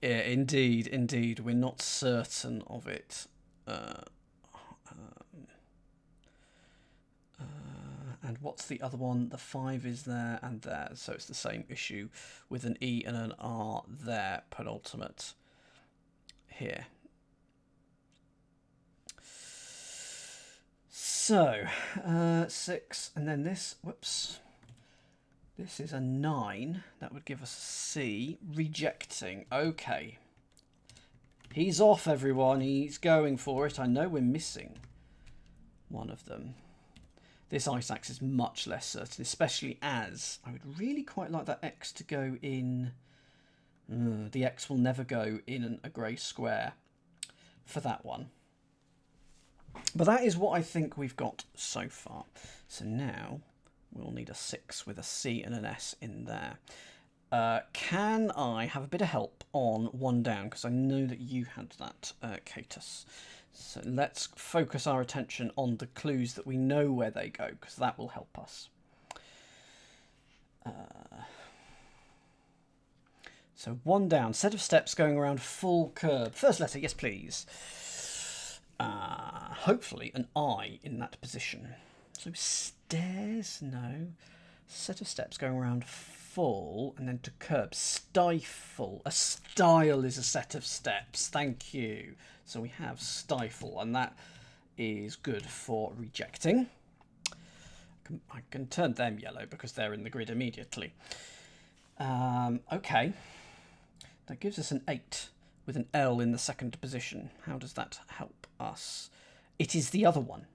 S1: Yeah, indeed. We're not certain of it. And what's the other one? The 5 is there and there. So it's the same issue with an E and an R there. Penultimate here. So, 6, and then this, whoops, this is a 9. That would give us a C. Rejecting. Okay. He's off, everyone. He's going for it. I know we're missing one of them. This Ice Axe is much less certain, especially as I would really quite like that X to go in. The X will never go in a grey square for that one. But that is what I think we've got so far. So now we'll need a 6 with a C and an S in there. Can I have a bit of help on 1 down? Because I know that you had that, Catus. So let's focus our attention on the clues that we know where they go, because that will help us. So 1 down, set of steps going around full curb. First letter, yes please. Hopefully an I in that position. So stairs, no. Set of steps going around full and then to curb. Stifle. A stile is a set of steps. Thank you. So we have stifle, and that is good for rejecting. I can turn them yellow because they're in the grid immediately. Okay. That gives us an 8 with an L in the second position. How does that help us? It is the other one.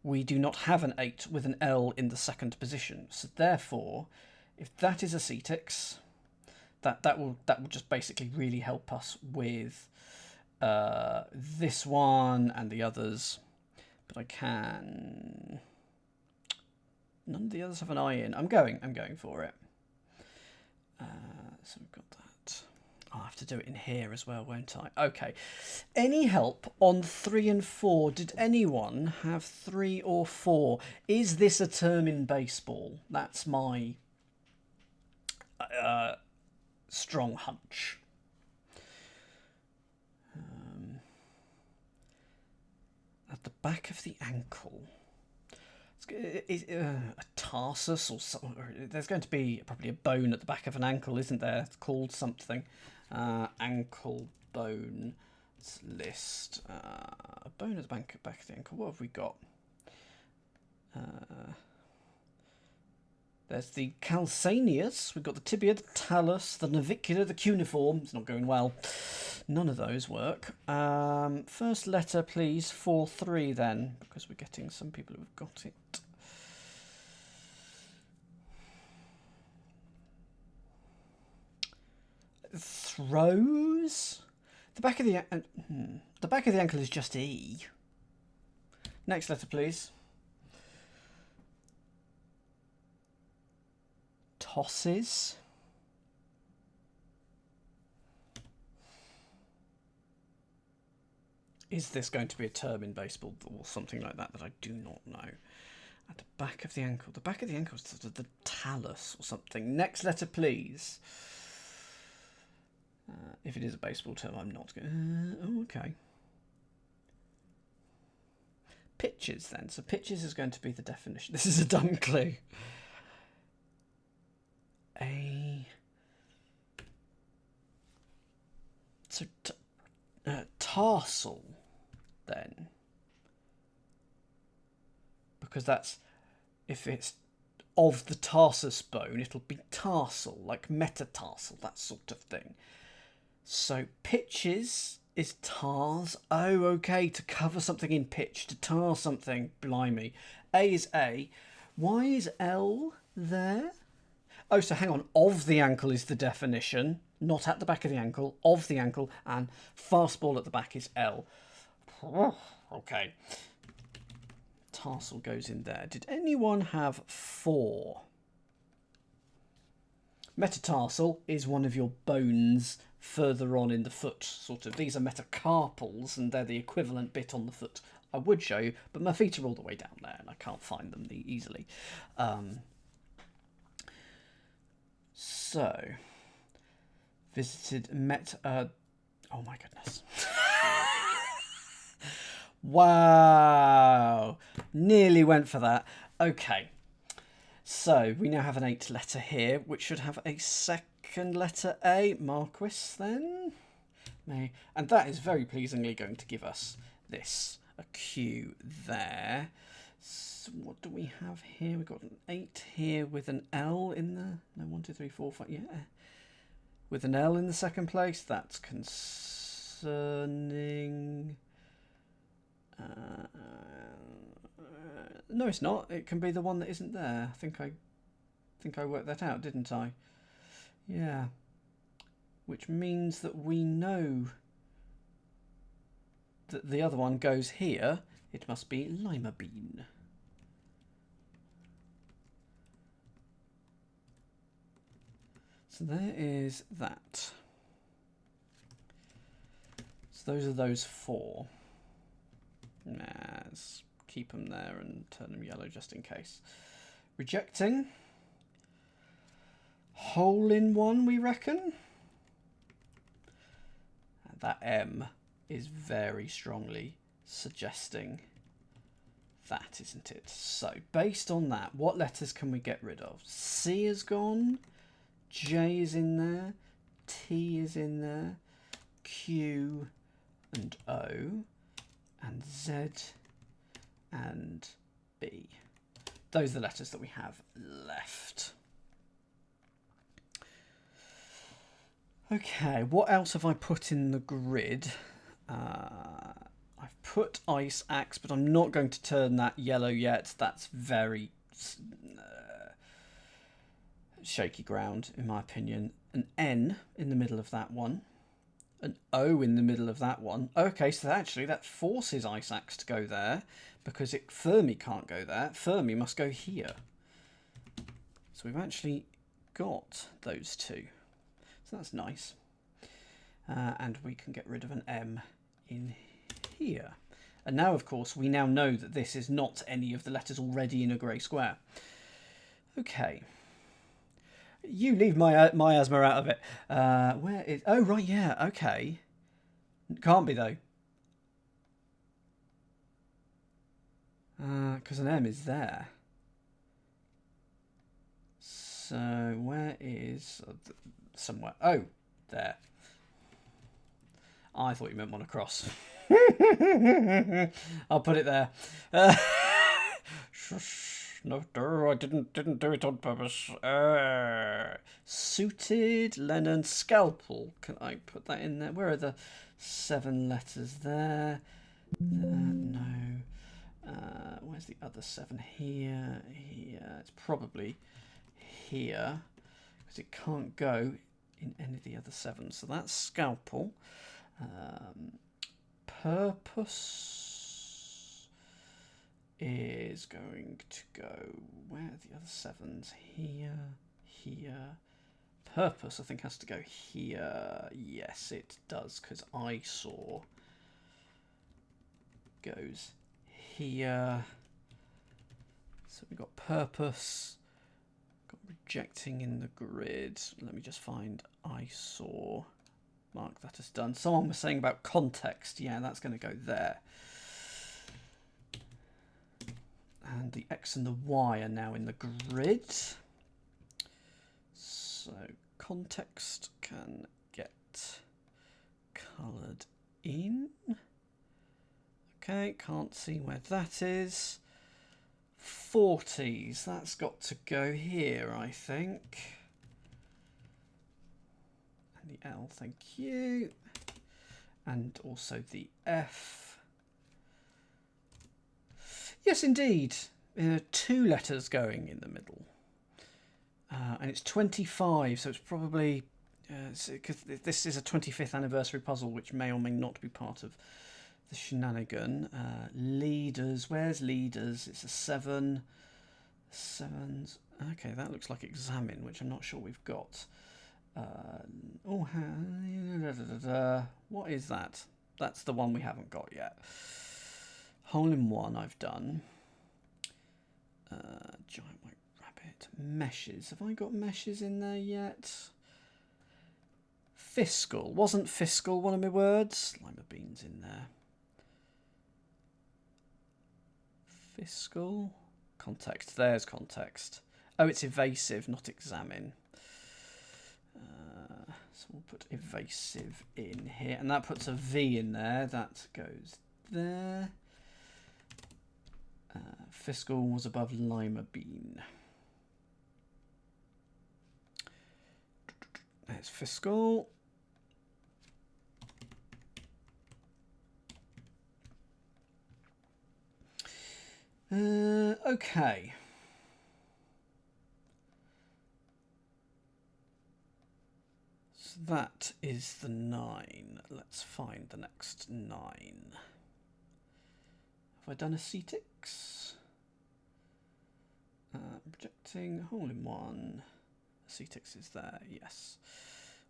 S1: We do not have an 8 with an L in the second position. So therefore, if that is a cetix, that will just basically really help us with this one and the others. But I can... None of the others have an I in. I'm going for it. So we've got that. I'll have to do it in here as well, won't I? Okay. Any help on 3 and 4? Did anyone have 3 or 4? Is this a term in baseball? That's my strong hunch. At the back of the ankle. A tarsus or something. There's going to be probably a bone at the back of an ankle, isn't there? It's called something. Ankle bone list. A bone at the back of the ankle. What have we got? There's the calcaneus. We've got the tibia, the talus, the navicular, the cuneiform. It's not going well. None of those work. First letter, please, 4-3 then, because we're getting some people who've got it. Throws. The back of the ankle is just E. Next letter, please. Tosses. Is this going to be a term in baseball or something like that I do not know? At the back of the ankle. The back of the ankle is sort of the talus or something. Next letter, please. If it is a baseball term, I'm not going to... oh, okay. Pitches, then. So pitches is going to be the definition. This is a dumb clue. So tarsal, then. Because that's... if it's of the tarsus bone, it'll be tarsal, like metatarsal, that sort of thing. So pitches is tars. Oh, okay, to cover something in pitch, to tar something. Blimey. A is A. Why is L there? Oh, so hang on. Of the ankle is the definition. Not at the back of the ankle. Of the ankle. And fastball at the back is L. Okay. Tarsal goes in there. Did anyone have 4? Metatarsal is one of your bones further on in the foot, sort of. These are metacarpals, and they're the equivalent bit on the foot. I would show you, but my feet are all the way down there, and I can't find them easily. So, visited, met... oh my goodness. Wow. Nearly went for that. Okay. So, we now have an 8 letter here, which should have a second letter A. Marquis, then. And that is very pleasingly going to give us this. A Q there. So what do we have here? We've got an 8 here with an L in the... no, 1, 2, 3, 4, 5... yeah. With an L in the second place. That's concerning... no, it's not. It can be the one that isn't there. I think I worked that out, didn't I? Yeah. Which means that we know that the other one goes here. It must be lima bean. So there is that. So those are those 4. Let's keep them there and turn them yellow just in case. Rejecting. Hole in one, we reckon. And that M is very strongly suggesting that, isn't it? So, based on that, what letters can we get rid of? C is gone. J is in there. T is in there. Q and O. And Z and B. Those are the letters that we have left. Okay, what else have I put in the grid? I've put ice axe, but I'm not going to turn that yellow yet. That's very shaky ground, in my opinion. An N in the middle of that one. An O in the middle of that one. Okay, so actually that forces ice axe to go there, because Fermi can't go there. Fermi must go here. So we've actually got those two. So that's nice. And we can get rid of an M in here. And now, of course, we now know that this is not any of the letters already in a grey square. Okay. You leave my miasma out of it. Where is... oh, right, yeah, okay. Can't be, though. Because an M is there. So, where is... somewhere... oh, there. I thought you meant one across. I'll put it there. No, I didn't do it on purpose. Suited, Lennon, scalpel. Can I put that in there? Where are the 7 letters there? No. Where's the other 7? Here. It's probably here because it can't go in any of the other 7. So that's scalpel. Purpose is going to go, where are the other 7s? Here. Purpose, I think, has to go here. Yes, it does, because I saw goes here. So we've got purpose, got rejecting in the grid. Let me just find I saw. Mark that as done. Someone was saying about context. Yeah, that's going to go there. And the X and the Y are now in the grid. So context can get coloured in. Okay, can't see where that is. 40s, that's got to go here, I think. And the L, thank you. And also the F. Yes, indeed. 2 letters going in the middle. And it's 25, so it's probably... because this is a 25th anniversary puzzle, which may or may not be part of the shenanigan. Leaders, where's leaders? It's a 7. 7s. Okay, that looks like examine, which I'm not sure we've got. What is that? That's the one we haven't got yet. Hole in one I've done. Giant white rabbit. Meshes. Have I got meshes in there yet? Fiscal. Wasn't fiscal one of my words? Lima beans in there. Fiscal. Context. There's context. Oh, it's evasive, not examine. So we'll put evasive in here. And that puts a V in there. That goes there. Fiscal was above lima bean. There's fiscal. Okay. So that is the 9. Let's find the next 9. Have I done acetics? Projecting, hole in one. Acetics is there, yes.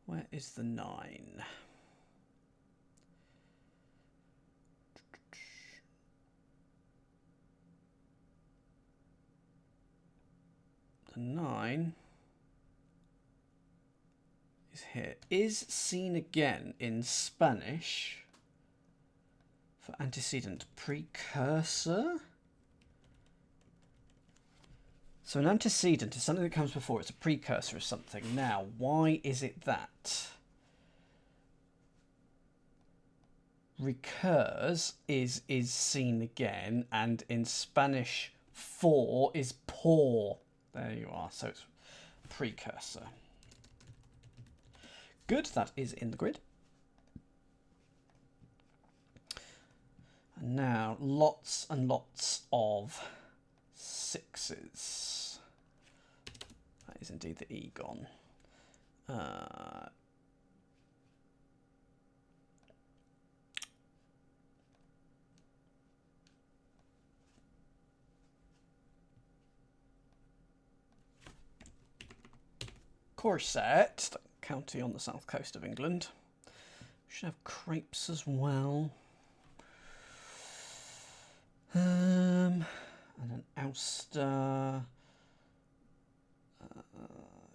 S1: Where is the 9? The 9 is here. Is seen again in Spanish for antecedent precursor. So an antecedent is something that comes before. It's a precursor of something. Now, why is it that? Recurs is seen again, and in Spanish, for is por. There you are. So it's precursor. Good. That is in the grid. And now, lots and lots of 6s. That is indeed the E gone. Corset, county on the south coast of England. We should have crepes as well. And an ouster.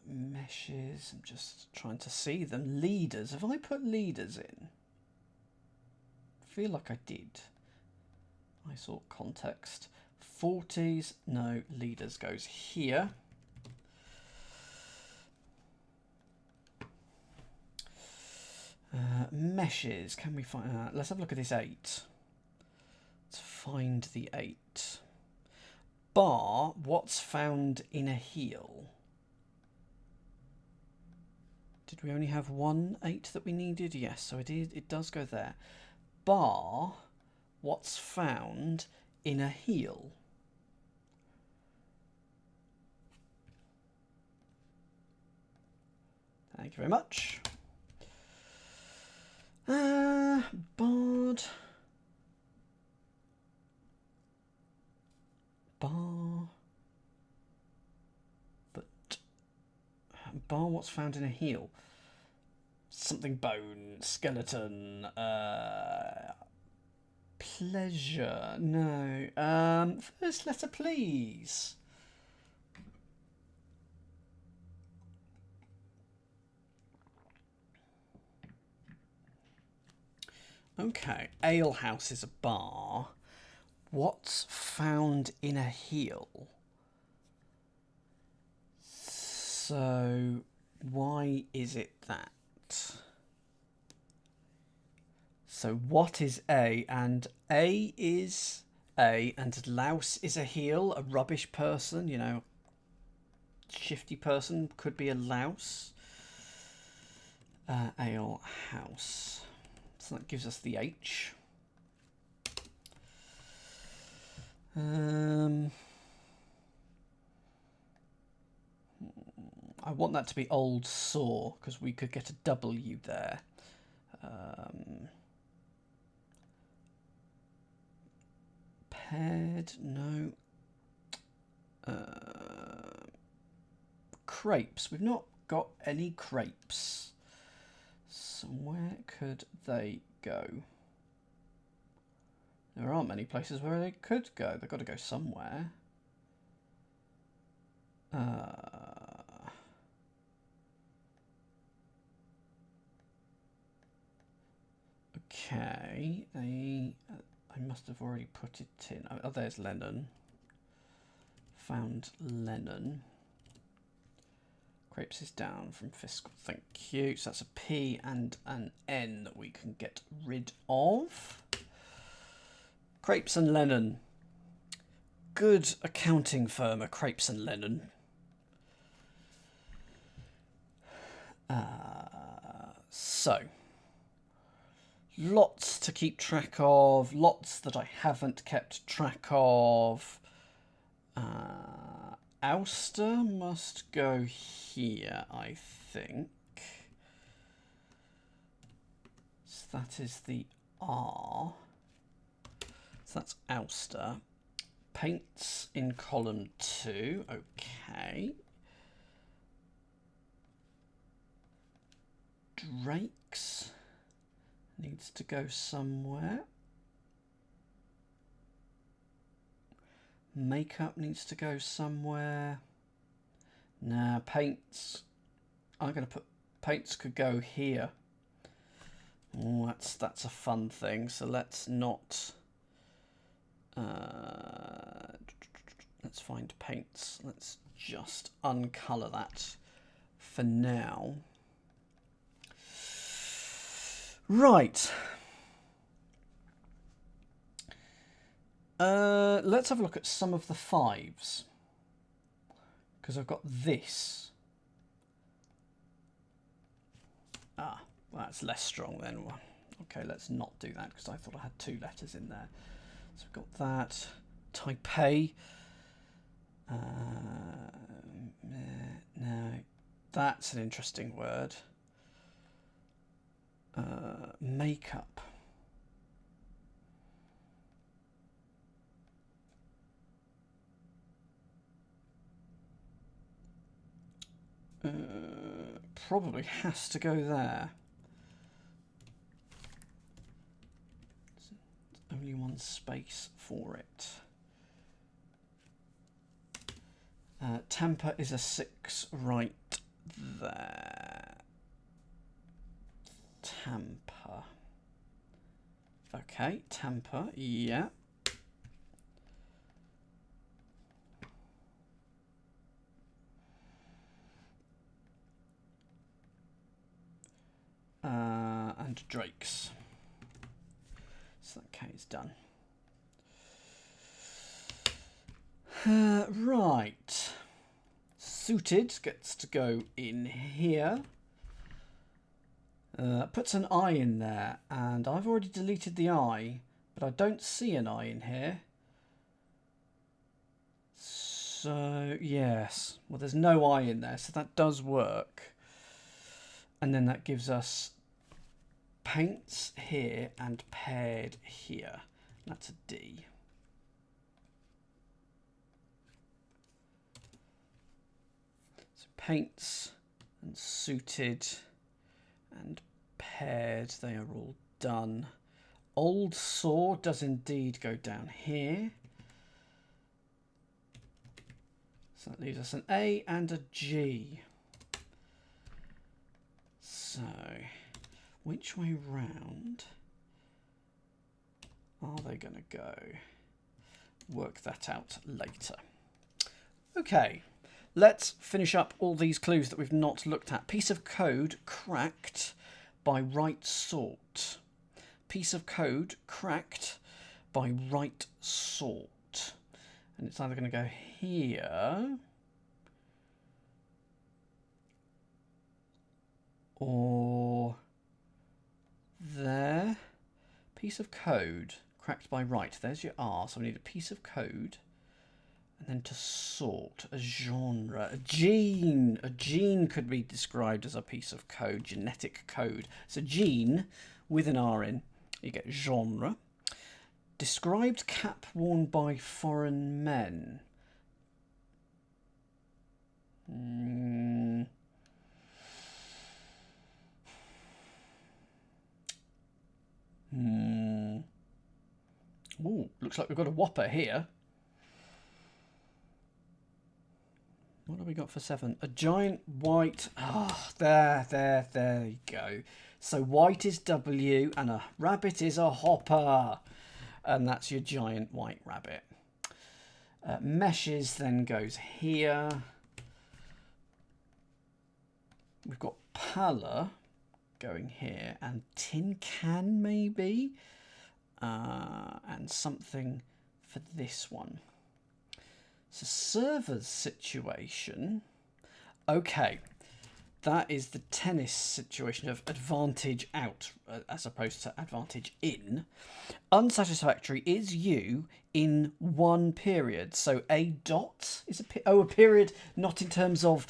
S1: Meshes. I'm just trying to see them. Leaders. Have I put leaders in? I feel like I did. I saw context. 40s. No, leaders goes here. Meshes. Can we find? Let's have a look at this 8. Let's find the 8. bar, what's found in a heel? Did we only have 1 8 that we needed? Yes, so it does go there. Bar, what's found in a heel? Thank you very much. Bard. Bar. But bar, what's found in a heel? Something bone, skeleton, pleasure. No. First letter, please. Okay, alehouse is a bar. What's found in a heel? So, why is it that? So, what is A? And A is A, and louse is a heel, a rubbish person, you know, shifty person could be a louse. Alehouse. So that gives us the H. I want that to be old saw because we could get a W there. Paired, no. Crepes. We've not got any crepes. So where could they go? There aren't many places where they could go. They've got to go somewhere. Okay. I must have already put it in. Oh, there's Lennon. Found Lennon. Crepes is down from fiscal. Thank you. So that's a P and an N that we can get rid of. Crepes and Lennon. Good accounting firm are Crepes and Lennon. So, lots to keep track of, lots that I haven't kept track of. Ouster must go here, I think. So that is the R. So that's ouster. Paints in column 2. Okay. Drakes needs to go somewhere. Makeup needs to go somewhere. Nah, paints. I'm going to put paints could go here. Oh, that's a fun thing. So let's not. Let's find paints. Let's just uncolour that for now. Right. Let's have a look at some of the 5s. Because I've got this. Well, that's less strong then. Okay, let's not do that because I thought I had 2 letters in there. So we've got that. Taipei. No, that's an interesting word. Makeup. Probably has to go there. There's only 1 space for it. Temper is a 6 right there. Temper. Okay, temper, yeah. And Drake's. So that K is done. Right. Suited gets to go in here. Puts an I in there, and I've already deleted the I, but I don't see an I in here. So, yes. Well, there's no I in there, so that does work. And then that gives us paints here and paired here. That's a D. So paints and suited and paired, they are all done. Old saw does indeed go down here. So that leaves us an A and a G. So, which way round are they going to go? Work that out later. Okay, let's finish up all these clues that we've not looked at. Piece of code cracked by right sort. Piece of code cracked by right sort. And it's either going to go here or there. Piece of code cracked by right. There's your R. So we need a piece of code. And then to sort, a genre, a gene. A gene could be described as a piece of code, genetic code. So gene with an R in, you get genre. Described cap worn by foreign men. Ooh, looks like we've got a whopper here. What have we got for 7? A giant white... Ah, there you go. So white is W and a rabbit is a hopper. And that's your giant white rabbit. Meshes then goes here. We've got pala going here and tin can maybe. And something for this one. So server's situation. Okay. That is the tennis situation of advantage out as opposed to advantage in. Unsatisfactory is you in one period. So a dot is a period not in terms of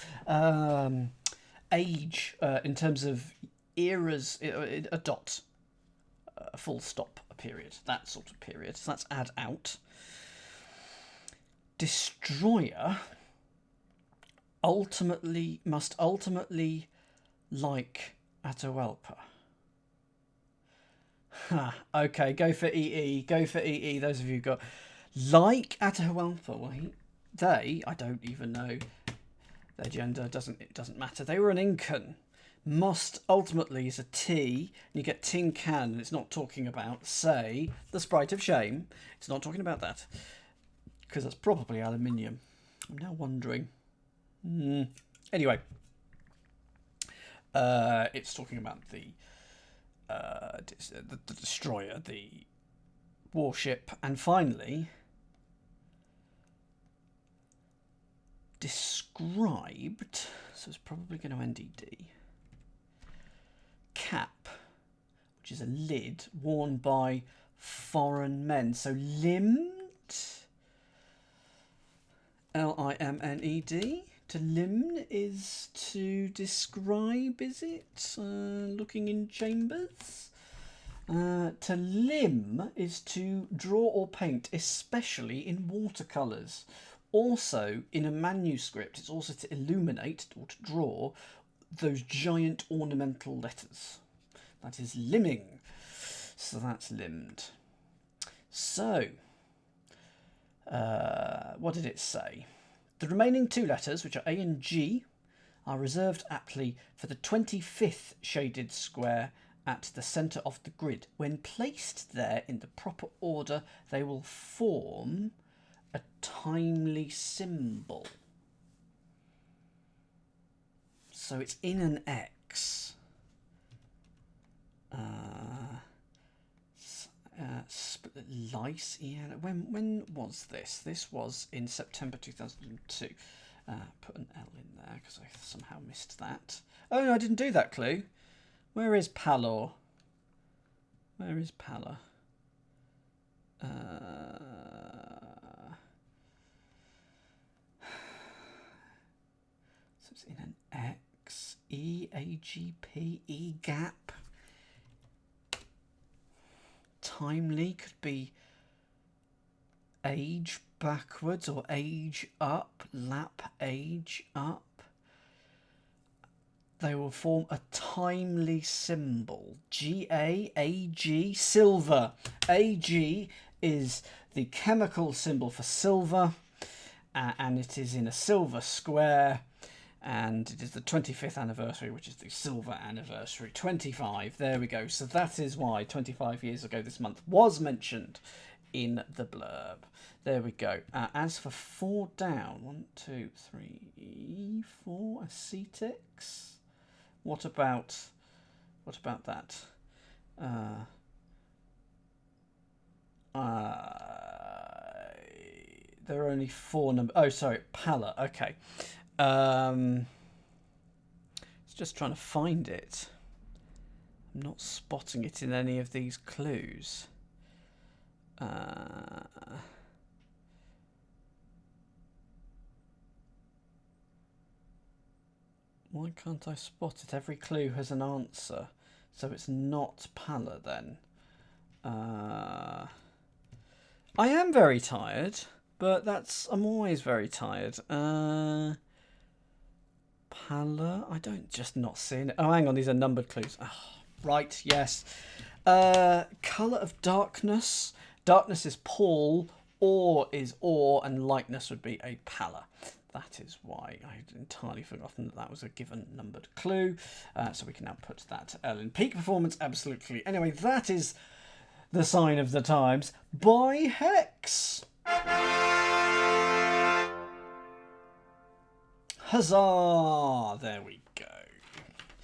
S1: age, in terms of eras, a dot, a full stop, a period, that sort of period. So that's add out. Destroyer must ultimately like Atahualpa. Okay, go for EE. Go for EE. Those of you who got like Atahualpa. Well, I don't even know their gender. It doesn't matter. They were an Incan. Must ultimately is a T. And you get tin can. And it's not talking about, say, the Sprite of Shame. It's not talking about that because that's probably aluminium. I'm now wondering. Anyway, it's talking about the destroyer, the warship, and finally, described. So it's probably going to end ED. Cap, which is a lid worn by foreign men. So limbed. L-I-M-N-E-D. To limn is to describe, is it? Looking in chambers. To limn is to draw or paint, especially in watercolours. Also, in a manuscript, it's also to illuminate or to draw those giant ornamental letters. That is limbing. So that's limbed. So, what did it say? The remaining 2 letters, which are A and G, are reserved aptly for the 25th shaded square at the centre of the grid. When placed there in the proper order, they will form a timely symbol. So it's in an X. nice. Yeah, when was this? This was in September 2002. Put an L in there because I somehow missed that. Oh, no, I didn't do that clue. Where is Palor? Where is Pala? So it's in an X. E-A-G-P. E-gap. Timely could be age backwards or age up. Lap age up. They will form a timely symbol. G-A-A-G, silver. A-G is the chemical symbol for silver, and it is in a silver square, and it is the 25th anniversary, which is the silver anniversary. 25, there we go. So that is why 25 years ago this month was mentioned in the blurb. There we go. As for 4 down, 1, 2, 3, 4, acetics. What about that? There are only 4 numbers. Oh, sorry, Pala. Okay. It's just trying to find it. I'm not spotting it in any of these clues. Why can't I spot it? Every clue has an answer. So it's not Pala then. I am very tired, but I'm always very tired. Pala? I don't just not see it. Oh, hang on, these are numbered clues. Oh, right, yes. Colour of darkness. Darkness is Paul, or is or, and lightness would be a Pala. That is why I had entirely forgotten that was a given numbered clue. So we can now put that L in. Peak performance, absolutely. Anyway, that is the sign of the times by Hex. Huzzah! There we go.